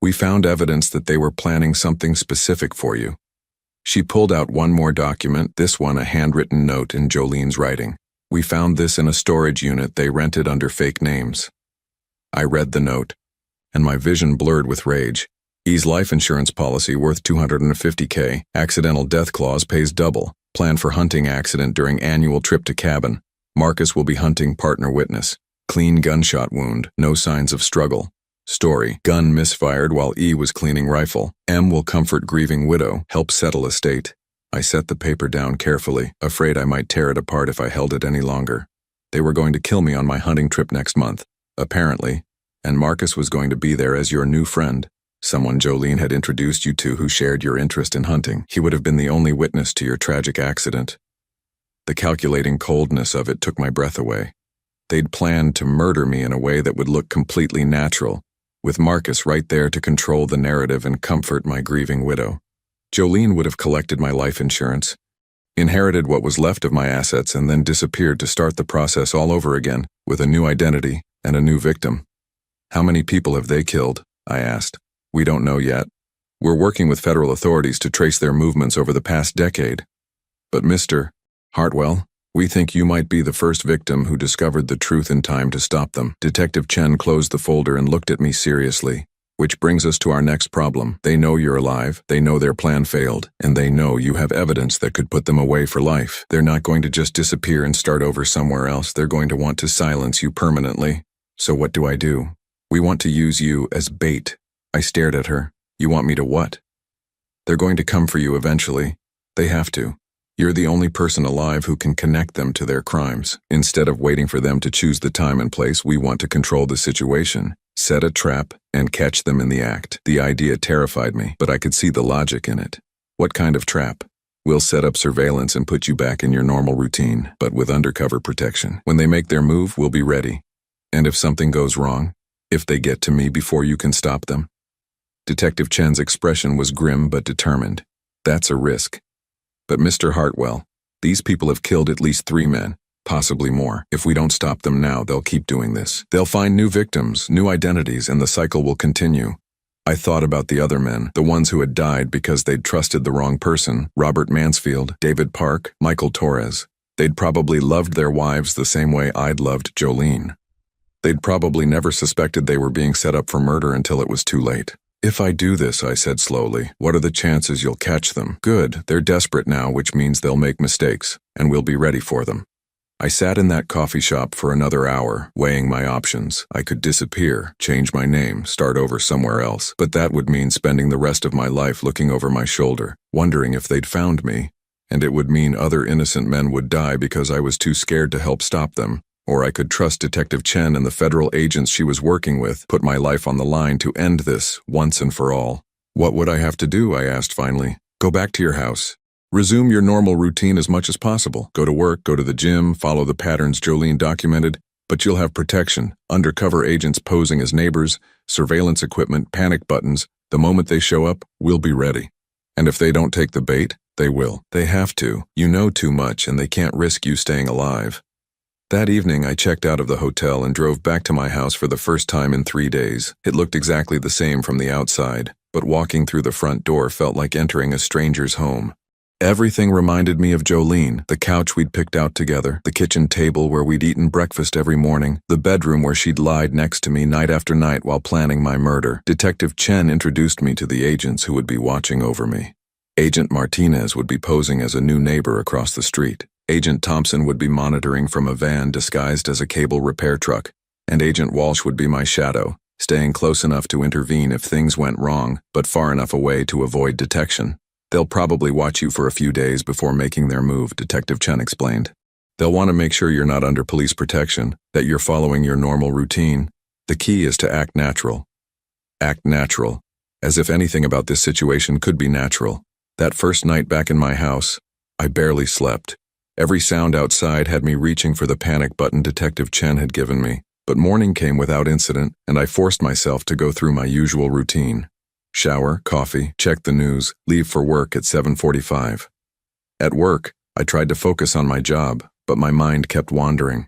We found evidence that they were planning something specific for you. She pulled out one more document, this one a handwritten note in Jolene's writing. We found this in a storage unit they rented under fake names. I read the note, and my vision blurred with rage. E's life insurance policy worth $250K, accidental death clause pays double, plan for hunting accident during annual trip to cabin. Marcus will be hunting partner witness. Clean gunshot wound, no signs of struggle. Story, gun misfired while E was cleaning rifle. M will comfort grieving widow, help settle estate. I set the paper down carefully, afraid I might tear it apart if I held it any longer. They were going to kill me on my hunting trip next month, apparently, and Marcus was going to be there as your new friend. Someone Jolene had introduced you to who shared your interest in hunting. He would have been the only witness to your tragic accident. The calculating coldness of it took my breath away. They'd planned to murder me in a way that would look completely natural, with Marcus right there to control the narrative and comfort my grieving widow. Jolene would have collected my life insurance, inherited what was left of my assets, and then disappeared to start the process all over again, with a new identity and a new victim. How many people have they killed? I asked. We don't know yet. We're working with federal authorities to trace their movements over the past decade. But Mr. Hartwell, we think you might be the first victim who discovered the truth in time to stop them. Detective Chen closed the folder and looked at me seriously. Which brings us to our next problem. They know you're alive, they know their plan failed, and they know you have evidence that could put them away for life. They're not going to just disappear and start over somewhere else. They're going to want to silence you permanently. So what do I do? We want to use you as bait. I stared at her. You want me to what? They're going to come for you eventually. They have to. You're the only person alive who can connect them to their crimes. Instead of waiting for them to choose the time and place, we want to control the situation, set a trap, and catch them in the act. The idea terrified me, but I could see the logic in it. What kind of trap? We'll set up surveillance and put you back in your normal routine, but with undercover protection. When they make their move, we'll be ready. And if something goes wrong, if they get to me before you can stop them? Detective Chen's expression was grim but determined. That's a risk. But Mr. Hartwell, these people have killed at least 3 men, possibly more. If we don't stop them now, they'll keep doing this. They'll find new victims, new identities, and the cycle will continue. I thought about the other men, the ones who had died because they'd trusted the wrong person, Robert Mansfield, David Park, Michael Torres. They'd probably loved their wives the same way I'd loved Jolene. They'd probably never suspected they were being set up for murder until it was too late. If I do this, I said slowly, what are the chances you'll catch them? Good, they're desperate now, which means they'll make mistakes, and we'll be ready for them. I sat in that coffee shop for another hour, weighing my options. I could disappear, change my name, start over somewhere else, but that would mean spending the rest of my life looking over my shoulder, wondering if they'd found me, and it would mean other innocent men would die because I was too scared to help stop them. Or I could trust Detective Chen and the federal agents she was working with, put my life on the line to end this, once and for all. What would I have to do, I asked finally. Go back to your house. Resume your normal routine as much as possible. Go to work, go to the gym, follow the patterns Jolene documented, but you'll have protection, undercover agents posing as neighbors, surveillance equipment, panic buttons. The moment they show up, we'll be ready. And if they don't take the bait, they will. They have to. You know too much and they can't risk you staying alive. That evening, I checked out of the hotel and drove back to my house for the first time in 3 days. It looked exactly the same from the outside, but walking through the front door felt like entering a stranger's home. Everything reminded me of Jolene, the couch we'd picked out together, the kitchen table where we'd eaten breakfast every morning, the bedroom where she'd lied next to me night after night while planning my murder. Detective Chen introduced me to the agents who would be watching over me. Agent Martinez would be posing as a new neighbor across the street. Agent Thompson would be monitoring from a van disguised as a cable repair truck, and Agent Walsh would be my shadow, staying close enough to intervene if things went wrong, but far enough away to avoid detection. They'll probably watch you for a few days before making their move, Detective Chen explained. They'll want to make sure you're not under police protection, that you're following your normal routine. The key is to act natural. Act natural. As if anything about this situation could be natural. That first night back in my house, I barely slept. Every sound outside had me reaching for the panic button Detective Chen had given me. But morning came without incident, and I forced myself to go through my usual routine. Shower, coffee, check the news, leave for work at 7:45. At work, I tried to focus on my job, but my mind kept wandering.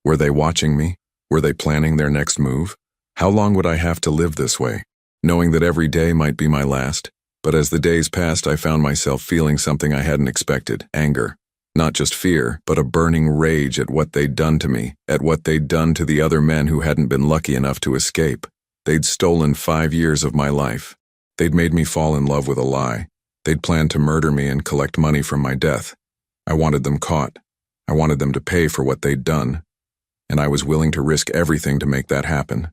Were they watching me? Were they planning their next move? How long would I have to live this way, knowing that every day might be my last? But as the days passed, I found myself feeling something I hadn't expected, anger. Not just fear, but a burning rage at what they'd done to me, at what they'd done to the other men who hadn't been lucky enough to escape. They'd stolen 5 years of my life. They'd made me fall in love with a lie. They'd planned to murder me and collect money from my death. I wanted them caught. I wanted them to pay for what they'd done. And I was willing to risk everything to make that happen.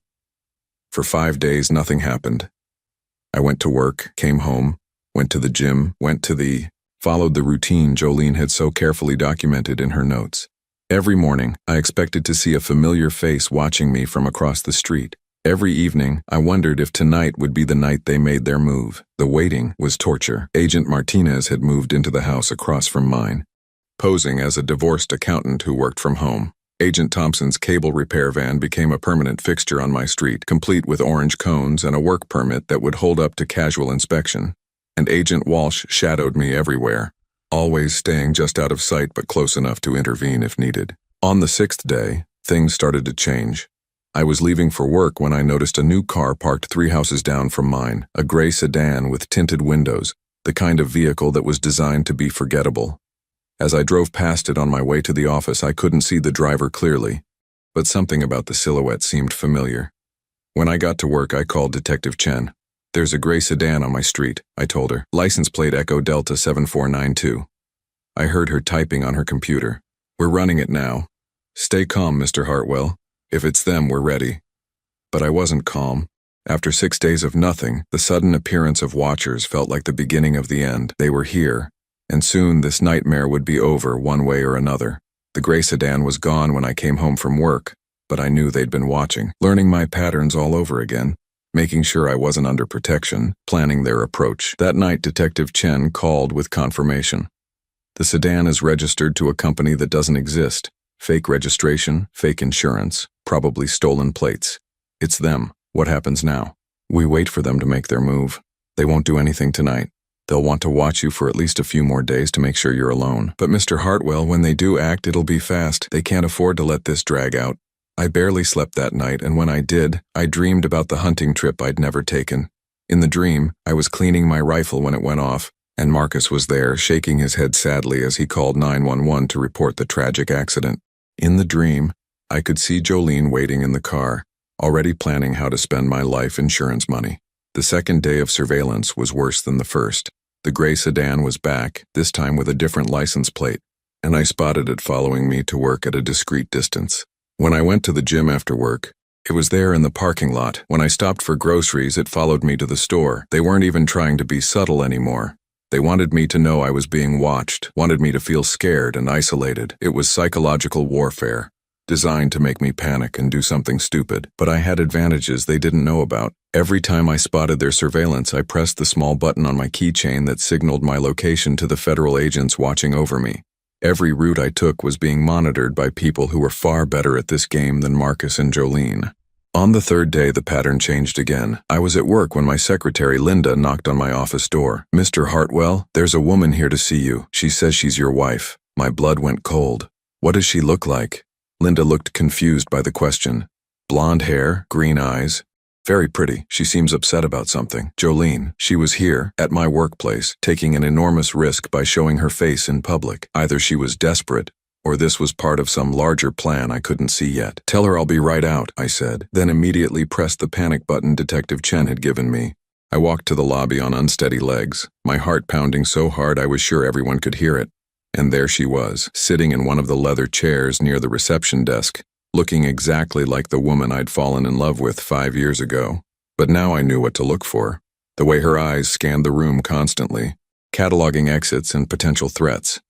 For 5 days, nothing happened. I went to work, came home, went to the gym, followed the routine Jolene had so carefully documented in her notes. Every morning, I expected to see a familiar face watching me from across the street. Every evening, I wondered if tonight would be the night they made their move. The waiting was torture. Agent Martinez had moved into the house across from mine, posing as a divorced accountant who worked from home. Agent Thompson's cable repair van became a permanent fixture on my street, complete with orange cones and a work permit that would hold up to casual inspection. And Agent Walsh shadowed me everywhere, always staying just out of sight but close enough to intervene if needed. On the 6th day, things started to change. I was leaving for work when I noticed a new car parked 3 houses down from mine, a gray sedan with tinted windows, the kind of vehicle that was designed to be forgettable. As I drove past it on my way to the office, I couldn't see the driver clearly, but something about the silhouette seemed familiar. When I got to work, I called Detective Chen. "There's a gray sedan on my street," I told her. "License plate Echo Delta 7492. I heard her typing on her computer. "We're running it now. Stay calm, Mr. Hartwell. If it's them, we're ready." But I wasn't calm. After 6 days of nothing, the sudden appearance of watchers felt like the beginning of the end. They were here, and soon this nightmare would be over one way or another. The gray sedan was gone when I came home from work, but I knew they'd been watching, learning my patterns all over again, making sure I wasn't under protection, planning their approach. That night, Detective Chen called with confirmation. "The sedan is registered to a company that doesn't exist. Fake registration, fake insurance, probably stolen plates. It's them. What happens now?" "We wait for them to make their move. They won't do anything tonight. They'll want to watch you for at least a few more days to make sure you're alone. But Mr. Hartwell, when they do act, it'll be fast. They can't afford to let this drag out." I barely slept that night, and when I did, I dreamed about the hunting trip I'd never taken. In the dream, I was cleaning my rifle when it went off, and Marcus was there, shaking his head sadly as he called 911 to report the tragic accident. In the dream, I could see Jolene waiting in the car, already planning how to spend my life insurance money. The second day of surveillance was worse than the first. The gray sedan was back, this time with a different license plate, and I spotted it following me to work at a discreet distance. When I went to the gym after work, it was there in the parking lot. When I stopped for groceries, it followed me to the store. They weren't even trying to be subtle anymore. They wanted me to know I was being watched, wanted me to feel scared and isolated. It was psychological warfare, designed to make me panic and do something stupid. But I had advantages they didn't know about. Every time I spotted their surveillance, I pressed the small button on my keychain that signaled my location to the federal agents watching over me. Every route I took was being monitored by people who were far better at this game than Marcus and Jolene. On the 3rd day, the pattern changed again. I was at work when my secretary, Linda, knocked on my office door. "Mr. Hartwell, there's a woman here to see you. She says she's your wife." My blood went cold. "What does she look like?" Linda looked confused by the question. "Blonde hair, green eyes. Very pretty. She seems upset about something." "Jolene. She was here, at my workplace, taking an enormous risk by showing her face in public. Either she was desperate, or this was part of some larger plan I couldn't see yet." "Tell her I'll be right out," I said, then immediately pressed the panic button Detective Chen had given me. I walked to the lobby on unsteady legs, my heart pounding so hard I was sure everyone could hear it. And there she was, sitting in one of the leather chairs near the reception desk, looking exactly like the woman I'd fallen in love with 5 years ago. But now I knew what to look for. The way her eyes scanned the room constantly, cataloging exits and potential threats.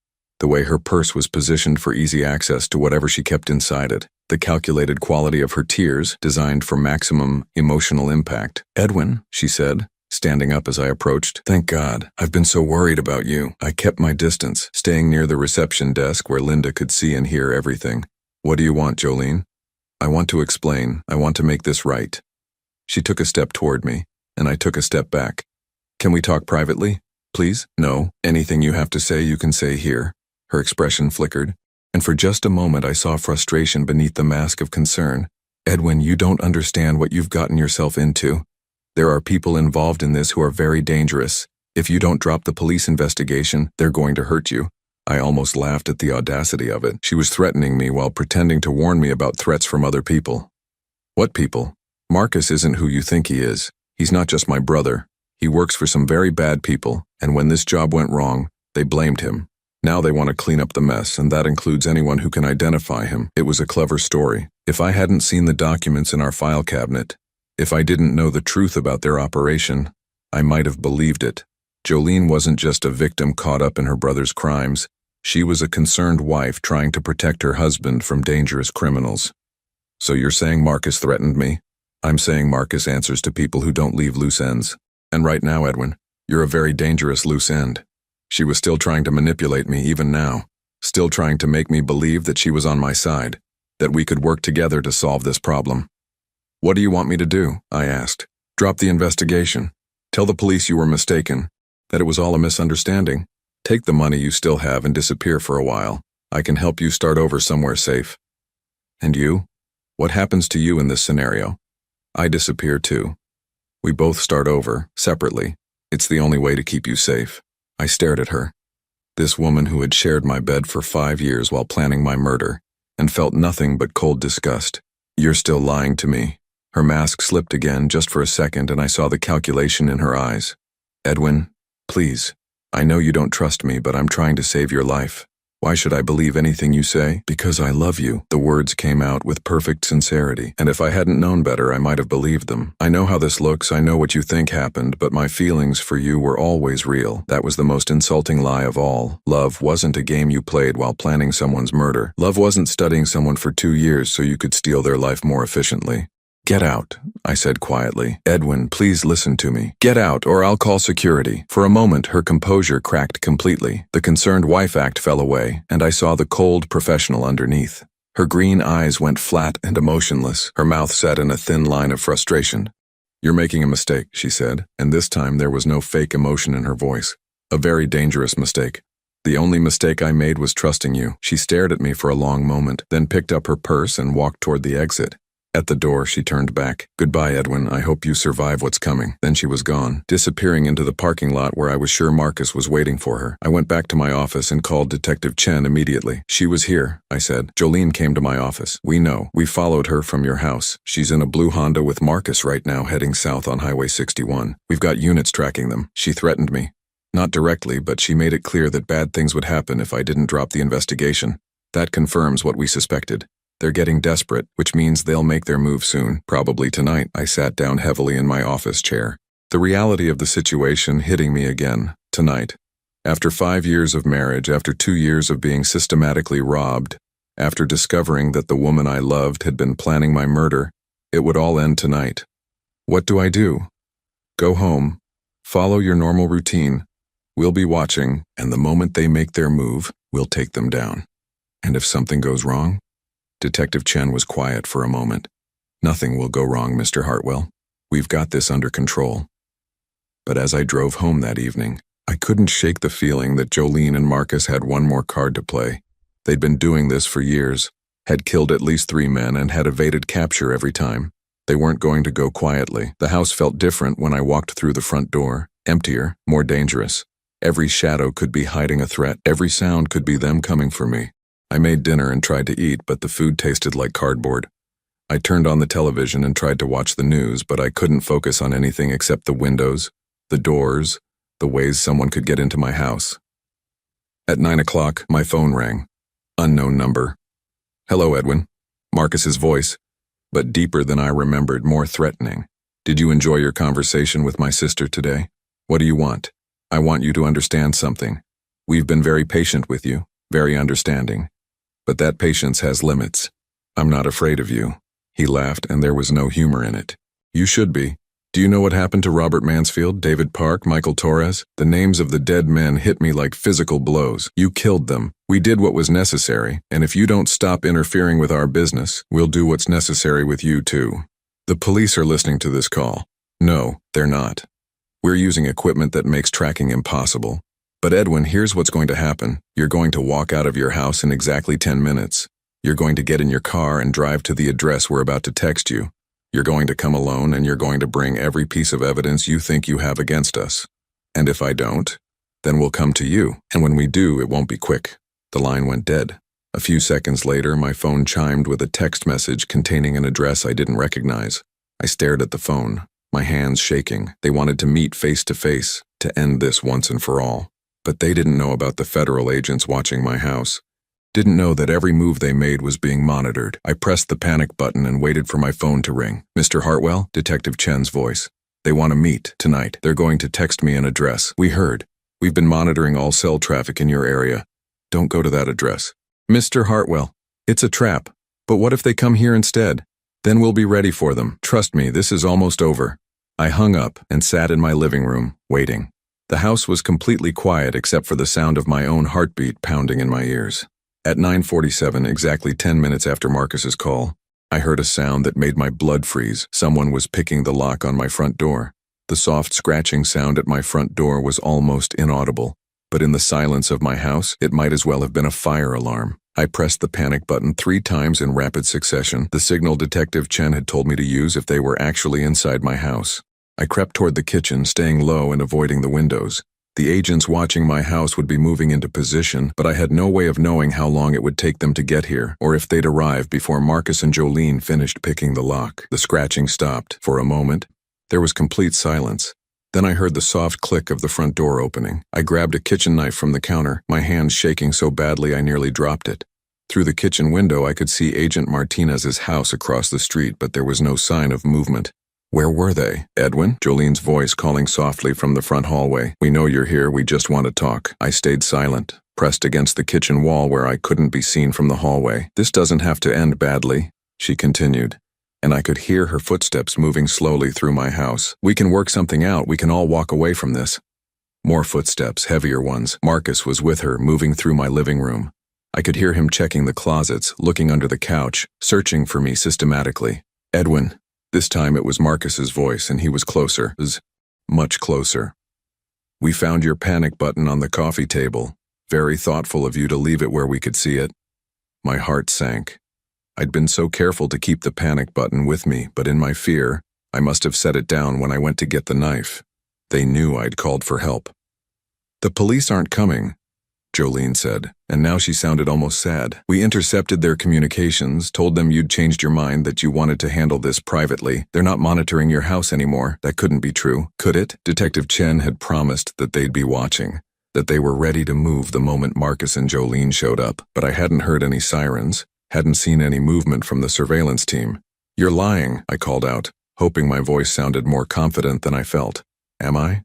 The way her purse was positioned for easy access to whatever she kept inside it. The calculated quality of her tears, designed for maximum emotional impact. "Edwin," she said, standing up as I approached. "Thank God. I've been so worried about you." I kept my distance, staying near the reception desk where Linda could see and hear everything. "What do you want, Jolene?" "I want to explain. I want to make this right." She took a step toward me, and I took a step back. "Can we talk privately, please?" "No. Anything you have to say, you can say here." Her expression flickered, and for just a moment I saw frustration beneath the mask of concern. "Edwin, you don't understand what you've gotten yourself into. There are people involved in this who are very dangerous. If you don't drop the police investigation, they're going to hurt you." I almost laughed at the audacity of it. She was threatening me while pretending to warn me about threats from other people. "What people?" "Marcus isn't who you think he is. He's not just my brother. He works for some very bad people, and when this job went wrong, they blamed him. Now they want to clean up the mess, and that includes anyone who can identify him." It was a clever story. If I hadn't seen the documents in our file cabinet, if I didn't know the truth about their operation, I might have believed it. Jolene wasn't just a victim caught up in her brother's crimes. She was a concerned wife trying to protect her husband from dangerous criminals. "So you're saying Marcus threatened me?" "I'm saying Marcus answers to people who don't leave loose ends. And right now, Edwin, you're a very dangerous loose end." She was still trying to manipulate me even now, still trying to make me believe that she was on my side, that we could work together to solve this problem. "What do you want me to do?" I asked. "Drop the investigation. Tell the police you were mistaken, that it was all a misunderstanding. Take the money you still have and disappear for a while. I can help you start over somewhere safe." "And you? What happens to you in this scenario?" "I disappear too. We both start over, separately. It's the only way to keep you safe." I stared at her. This woman who had shared my bed for 5 years while planning my murder, and felt nothing but cold disgust. "You're still lying to me." Her mask slipped again just for a second, and I saw the calculation in her eyes. "Edwin, please. I know you don't trust me, but I'm trying to save your life. Why should I believe anything you say?" "Because I love you." The words came out with perfect sincerity, and if I hadn't known better, I might have believed them. "I know how this looks, I know what you think happened, but my feelings for you were always real." That was the most insulting lie of all. Love wasn't a game you played while planning someone's murder. Love wasn't studying someone for 2 years so you could steal their life more efficiently. "Get out," I said quietly. "Edwin, please listen to me. Get out, or I'll call security." For a moment, her composure cracked completely. The concerned wife act fell away, and I saw the cold professional underneath. Her green eyes went flat and emotionless, her mouth set in a thin line of frustration. "You're making a mistake," she said, and this time there was no fake emotion in her voice. "A very dangerous mistake. The only mistake I made was trusting you." She stared at me for a long moment, then picked up her purse and walked toward the exit. At the door, she turned back. "Goodbye, Edwin. I hope you survive what's coming." Then she was gone, disappearing into the parking lot where I was sure Marcus was waiting for her. I went back to my office and called Detective Chen immediately. "She was here," I said. "Jolene came to my office. We know. We followed her from your house. She's in a blue Honda with Marcus right now heading south on Highway 61. We've got units tracking them. She threatened me. Not directly, but she made it clear that bad things would happen if I didn't drop the investigation. That confirms what we suspected. They're getting desperate, which means they'll make their move soon, probably tonight." I sat down heavily in my office chair. The reality of the situation hitting me again, tonight. After 5 years of marriage, after 2 years of being systematically robbed, after discovering that the woman I loved had been planning my murder, it would all end tonight. What do I do? Go home, follow your normal routine. We'll be watching, and the moment they make their move, we'll take them down. And if something goes wrong? Detective Chen was quiet for a moment. "Nothing will go wrong, Mr. Hartwell. We've got this under control." But as I drove home that evening, I couldn't shake the feeling that Jolene and Marcus had one more card to play. They'd been doing this for years, had killed at least 3 men, and had evaded capture every time. They weren't going to go quietly. The house felt different when I walked through the front door, emptier, more dangerous. Every shadow could be hiding a threat. Every sound could be them coming for me. I made dinner and tried to eat, but the food tasted like cardboard. I turned on the television and tried to watch the news, but I couldn't focus on anything except the windows, the doors, the ways someone could get into my house. At 9 o'clock, my phone rang. Unknown number. "Hello, Edwin." Marcus's voice, but deeper than I remembered, more threatening. "Did you enjoy your conversation with my sister today? What do you want? I want you to understand something. We've been very patient with you. very understanding. But that patience has limits. I'm not afraid of you. He laughed, and there was no humor in it. You should be. Do you know what happened to Robert Mansfield, David Park, Michael Torres? The names of the dead men hit me like physical blows. You killed them. We did what was necessary, and if you don't stop interfering with our business, we'll do what's necessary with you too. The police are listening to this call. No, they're not. We're using equipment that makes tracking impossible. But Edwin, here's what's going to happen. You're going to walk out of your house in exactly 10 minutes. You're going to get in your car and drive to the address we're about to text you. You're going to come alone, and you're going to bring every piece of evidence you think you have against us. And if I don't, then we'll come to you, and when we do, it won't be quick. The line went dead. A few seconds later, my phone chimed with a text message containing an address I didn't recognize. I stared at the phone, my hands shaking. They wanted to meet face to face, to end this once and for all. But they didn't know about the federal agents watching my house. Didn't know that every move they made was being monitored. I pressed the panic button and waited for my phone to ring. Mr. Hartwell? Detective Chen's voice. They want to meet tonight. They're going to text me an address. We heard. We've been monitoring all cell traffic in your area. Don't go to that address. Mr. Hartwell, it's a trap. But what if they come here instead? Then we'll be ready for them. Trust me, this is almost over. I hung up and sat in my living room, waiting. The house was completely quiet except for the sound of my own heartbeat pounding in my ears. At 9:47, exactly 10 minutes after Marcus's call, I heard a sound that made my blood freeze. Someone was picking the lock on my front door. The soft scratching sound at my front door was almost inaudible, but in the silence of my house, it might as well have been a fire alarm. I pressed the panic button 3 times in rapid succession, the signal Detective Chen had told me to use if they were actually inside my house. I crept toward the kitchen, staying low and avoiding the windows. The agents watching my house would be moving into position, but I had no way of knowing how long it would take them to get here, or if they'd arrive before Marcus and Jolene finished picking the lock. The scratching stopped. For a moment, there was complete silence. Then I heard the soft click of the front door opening. I grabbed a kitchen knife from the counter, my hands shaking so badly I nearly dropped it. Through the kitchen window, I could see Agent Martinez's house across the street, but there was no sign of movement. Where were they? Edwin? Jolene's voice calling softly from the front hallway. We know you're here, we just want to talk. I stayed silent, pressed against the kitchen wall where I couldn't be seen from the hallway. This doesn't have to end badly, she continued, and I could hear her footsteps moving slowly through my house. We can work something out, we can all walk away from this. More footsteps, heavier ones. Marcus was with her, moving through my living room. I could hear him checking the closets, looking under the couch, searching for me systematically. Edwin. This time it was Marcus's voice, and he was closer, much closer. We found your panic button on the coffee table. Very thoughtful of you to leave it where we could see it. My heart sank. I'd been so careful to keep the panic button with me, but in my fear, I must have set it down when I went to get the knife. They knew I'd called for help. The police aren't coming, Jolene said, and now she sounded almost sad. We intercepted their communications, told them you'd changed your mind, that you wanted to handle this privately. They're not monitoring your house anymore. That couldn't be true, could it? Detective Chen had promised that they'd be watching, that they were ready to move the moment Marcus and Jolene showed up, but I hadn't heard any sirens, hadn't seen any movement from the surveillance team. You're lying, I called out, hoping my voice sounded more confident than I felt. Am I?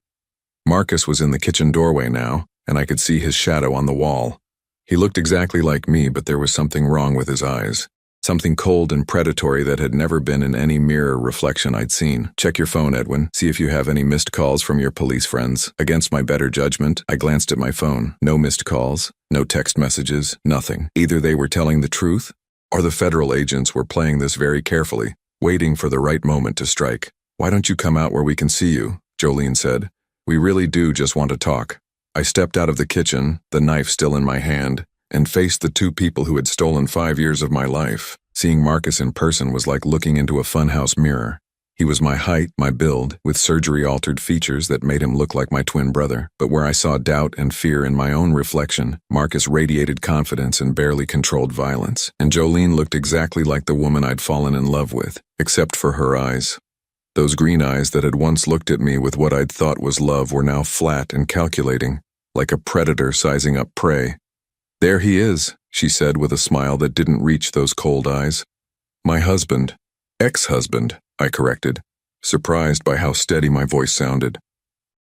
Marcus was in the kitchen doorway now, and I could see his shadow on the wall. He looked exactly like me, but there was something wrong with his eyes. Something cold and predatory that had never been in any mirror reflection I'd seen. Check your phone, Edwin. See if you have any missed calls from your police friends. Against my better judgment, I glanced at my phone. No missed calls, no text messages, nothing. Either they were telling the truth, or the federal agents were playing this very carefully, waiting for the right moment to strike. Why don't you come out where we can see you? Jolene said. We really do just want to talk. I stepped out of the kitchen, the knife still in my hand, and faced the 2 people who had stolen 5 years of my life. Seeing Marcus in person was like looking into a funhouse mirror. He was my height, my build, with surgery-altered features that made him look like my twin brother. But where I saw doubt and fear in my own reflection, Marcus radiated confidence and barely controlled violence. And Jolene looked exactly like the woman I'd fallen in love with, except for her eyes. Those green eyes that had once looked at me with what I'd thought was love were now flat and calculating, like a predator sizing up prey. There he is, she said with a smile that didn't reach those cold eyes. My husband. Ex-husband, I corrected, surprised by how steady my voice sounded.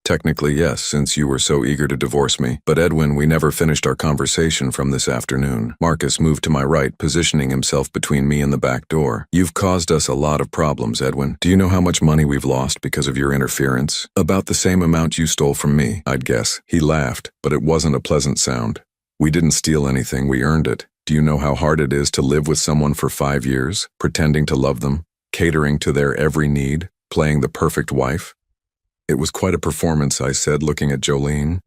Technically, yes, since you were so eager to divorce me. But Edwin, we never finished our conversation from this afternoon. Marcus moved to my right, positioning himself between me and the back door. You've caused us a lot of problems, Edwin. Do you know how much money we've lost because of your interference? About the same amount you stole from me, I'd guess. He laughed, but it wasn't a pleasant sound. We didn't steal anything, we earned it. Do you know how hard it is to live with someone for 5 years, pretending to love them, catering to their every need, playing the perfect wife? It was quite a performance, I said, looking at Jolene.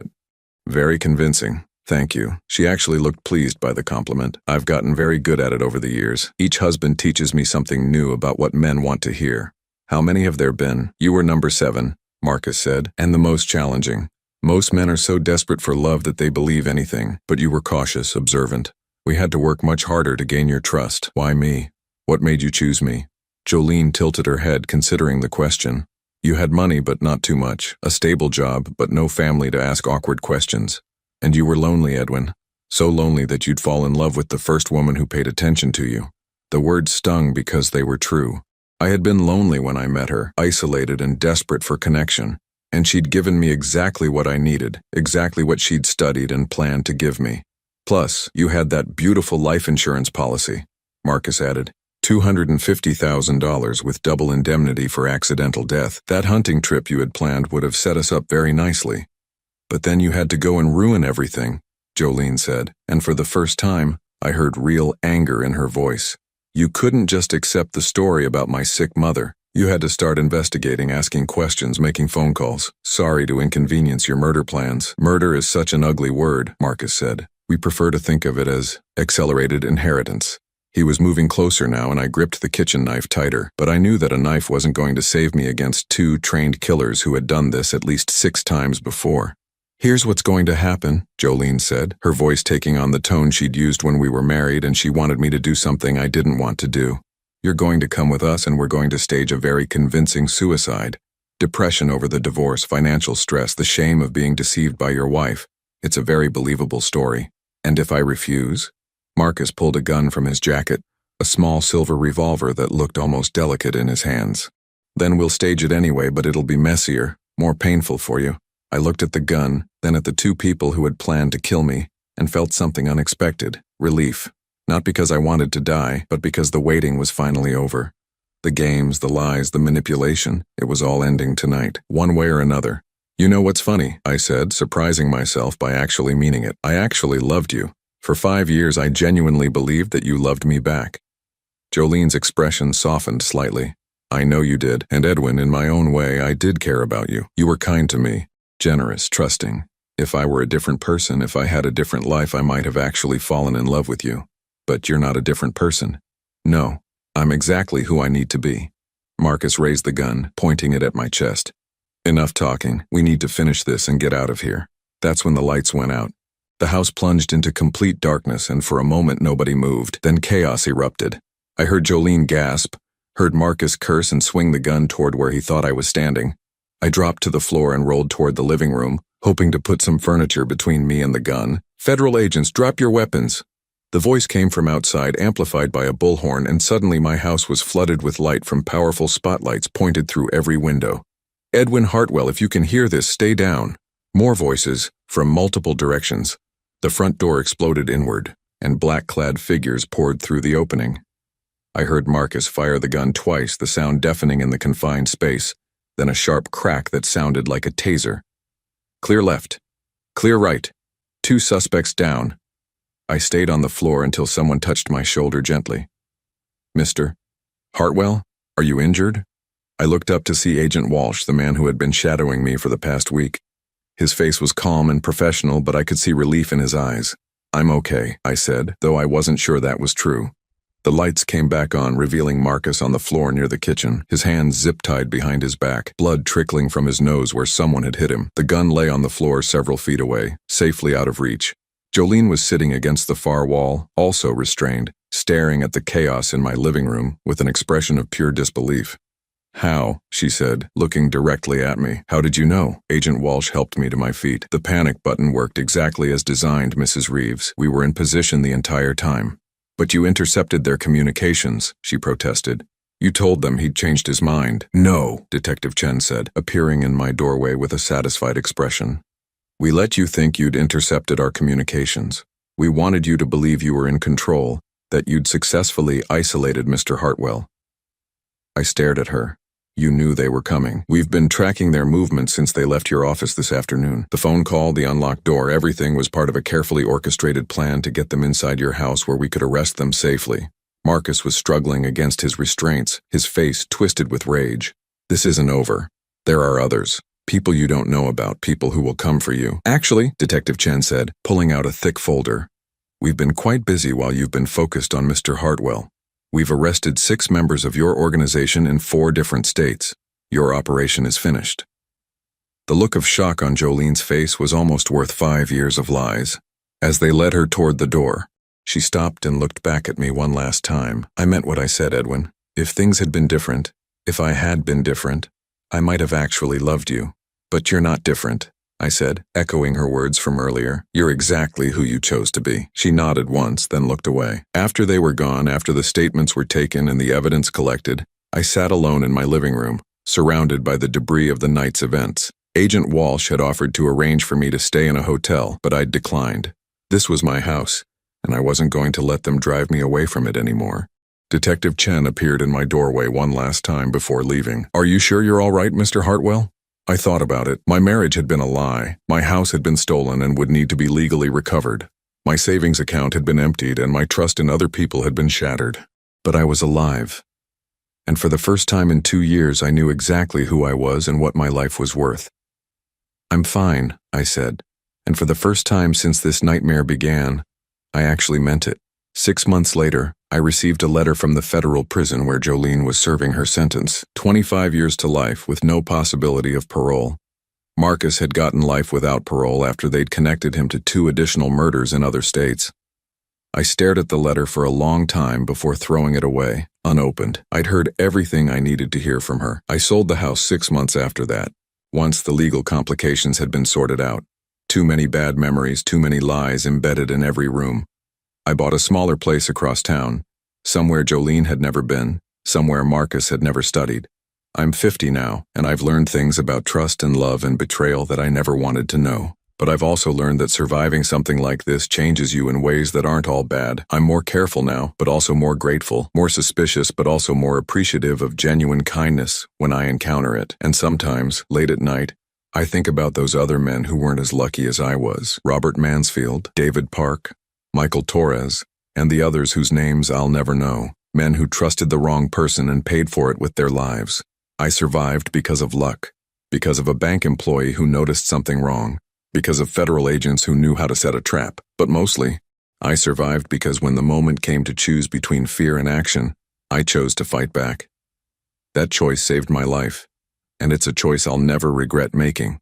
Very convincing. Thank you. She actually looked pleased by the compliment. I've gotten very good at it over the years. Each husband teaches me something new about what men want to hear. How many have there been? You were number 7, Marcus said, and the most challenging. Most men are so desperate for love that they believe anything, but you were cautious, observant. We had to work much harder to gain your trust. Why me? What made you choose me? Jolene tilted her head, considering the question. You had money, but not too much. A stable job, but no family to ask awkward questions. And you were lonely, Edwin. So lonely that you'd fall in love with the first woman who paid attention to you. The words stung because they were true. I had been lonely when I met her, isolated and desperate for connection. And she'd given me exactly what I needed, exactly what she'd studied and planned to give me. Plus, you had that beautiful life insurance policy, Marcus added. $250,000 with double indemnity for accidental death. That hunting trip you had planned would have set us up very nicely. But then you had to go and ruin everything, Jolene said, and for the first time, I heard real anger in her voice. You couldn't just accept the story about my sick mother. You had to start investigating, asking questions, making phone calls. Sorry to inconvenience your murder plans. Murder is such an ugly word, Marcus said. We prefer to think of it as accelerated inheritance. He was moving closer now, and I gripped the kitchen knife tighter, but I knew that a knife wasn't going to save me against 2 trained killers who had done this at least 6 times before. Here's what's going to happen, Jolene said, her voice taking on the tone she'd used when we were married, and she wanted me to do something I didn't want to do. You're going to come with us, and we're going to stage a very convincing suicide. Depression over the divorce, financial stress, the shame of being deceived by your wife. It's a very believable story. And if I refuse? Marcus pulled a gun from his jacket, a small silver revolver that looked almost delicate in his hands. Then we'll stage it anyway, but it'll be messier, more painful for you. I looked at the gun, then at the 2 people who had planned to kill me, and felt something unexpected, relief. Not because I wanted to die, but because the waiting was finally over. The games, the lies, the manipulation, it was all ending tonight, one way or another. You know what's funny, I said, surprising myself by actually meaning it. I actually loved you. For 5 years, I genuinely believed that you loved me back. Jolene's expression softened slightly. I know you did, and Edwin, in my own way, I did care about you. You were kind to me, generous, trusting. If I were a different person, if I had a different life, I might have actually fallen in love with you. But you're not a different person. No, I'm exactly who I need to be. Marcus raised the gun, pointing it at my chest. Enough talking. We need to finish this and get out of here. That's when the lights went out. The house plunged into complete darkness, and for a moment nobody moved. Then chaos erupted. I heard Jolene gasp, heard Marcus curse and swing the gun toward where he thought I was standing. I dropped to the floor and rolled toward the living room, hoping to put some furniture between me and the gun. Federal agents, drop your weapons. The voice came from outside, amplified by a bullhorn, and suddenly my house was flooded with light from powerful spotlights pointed through every window. Edwin Hartwell, if you can hear this, stay down. More voices, from multiple directions. The front door exploded inward, and black-clad figures poured through the opening. I heard Marcus fire the gun twice, the sound deafening in the confined space, then a sharp crack that sounded like a taser. Clear left. Clear right. 2 suspects down. I stayed on the floor until someone touched my shoulder gently. Mr. Hartwell, are you injured? I looked up to see Agent Walsh, the man who had been shadowing me for the past week. His face was calm and professional, but I could see relief in his eyes. I'm okay, I said, though I wasn't sure that was true. The lights came back on, revealing Marcus on the floor near the kitchen, his hands zip-tied behind his back, blood trickling from his nose where someone had hit him. The gun lay on the floor several feet away, safely out of reach. Jolene was sitting against the far wall, also restrained, staring at the chaos in my living room with an expression of pure disbelief. How, she said, looking directly at me. How did you know? Agent Walsh helped me to my feet. The panic button worked exactly as designed, Mrs. Reeves. We were in position the entire time. But you intercepted their communications, she protested. You told them he'd changed his mind. No, Detective Chen said, appearing in my doorway with a satisfied expression. We let you think you'd intercepted our communications. We wanted you to believe you were in control, that you'd successfully isolated Mr. Hartwell. I stared at her. You knew they were coming. We've been tracking their movements since they left your office this afternoon. The phone call, the unlocked door, everything was part of a carefully orchestrated plan to get them inside your house where we could arrest them safely. Marcus was struggling against his restraints, his face twisted with rage. This isn't over. There are others. People you don't know about, people who will come for you. Actually, Detective Chen said, pulling out a thick folder. We've been quite busy while you've been focused on Mr. Hartwell. We've arrested 6 members of your organization in 4 different states. Your operation is finished. The look of shock on Jolene's face was almost worth 5 years of lies. As they led her toward the door, she stopped and looked back at me one last time. I meant what I said, Edwin. If things had been different, if I had been different, I might have actually loved you. But you're not different, I said, echoing her words from earlier. You're exactly who you chose to be. She nodded once, then looked away. After they were gone, after the statements were taken and the evidence collected, I sat alone in my living room, surrounded by the debris of the night's events. Agent Walsh had offered to arrange for me to stay in a hotel, but I'd declined. This was my house, and I wasn't going to let them drive me away from it anymore. Detective Chen appeared in my doorway one last time before leaving. Are you sure you're all right, Mr. Hartwell? I thought about it. My marriage had been a lie. My house had been stolen and would need to be legally recovered. My savings account had been emptied and my trust in other people had been shattered. But I was alive. And for the first time in 2 years, I knew exactly who I was and what my life was worth. I'm fine, I said. And for the first time since this nightmare began, I actually meant it. 6 months later, I received a letter from the federal prison where Jolene was serving her sentence, 25 years to life with no possibility of parole. Marcus had gotten life without parole after they'd connected him to 2 additional murders in other states. I stared at the letter for a long time before throwing it away, unopened. I'd heard everything I needed to hear from her. I sold the house 6 months after that, once the legal complications had been sorted out. Too many bad memories, too many lies embedded in every room. I bought a smaller place across town, somewhere Jolene had never been, somewhere Marcus had never studied. I'm 50 now, and I've learned things about trust and love and betrayal that I never wanted to know. But I've also learned that surviving something like this changes you in ways that aren't all bad. I'm more careful now, but also more grateful, more suspicious, but also more appreciative of genuine kindness when I encounter it. And sometimes, late at night, I think about those other men who weren't as lucky as I was. Robert Mansfield, David Park, Michael Torres, and the others whose names I'll never know. Men who trusted the wrong person and paid for it with their lives. I survived because of luck, because of a bank employee who noticed something wrong, because of federal agents who knew how to set a trap. But mostly, I survived because when the moment came to choose between fear and action, I chose to fight back. That choice saved my life, and it's a choice I'll never regret making.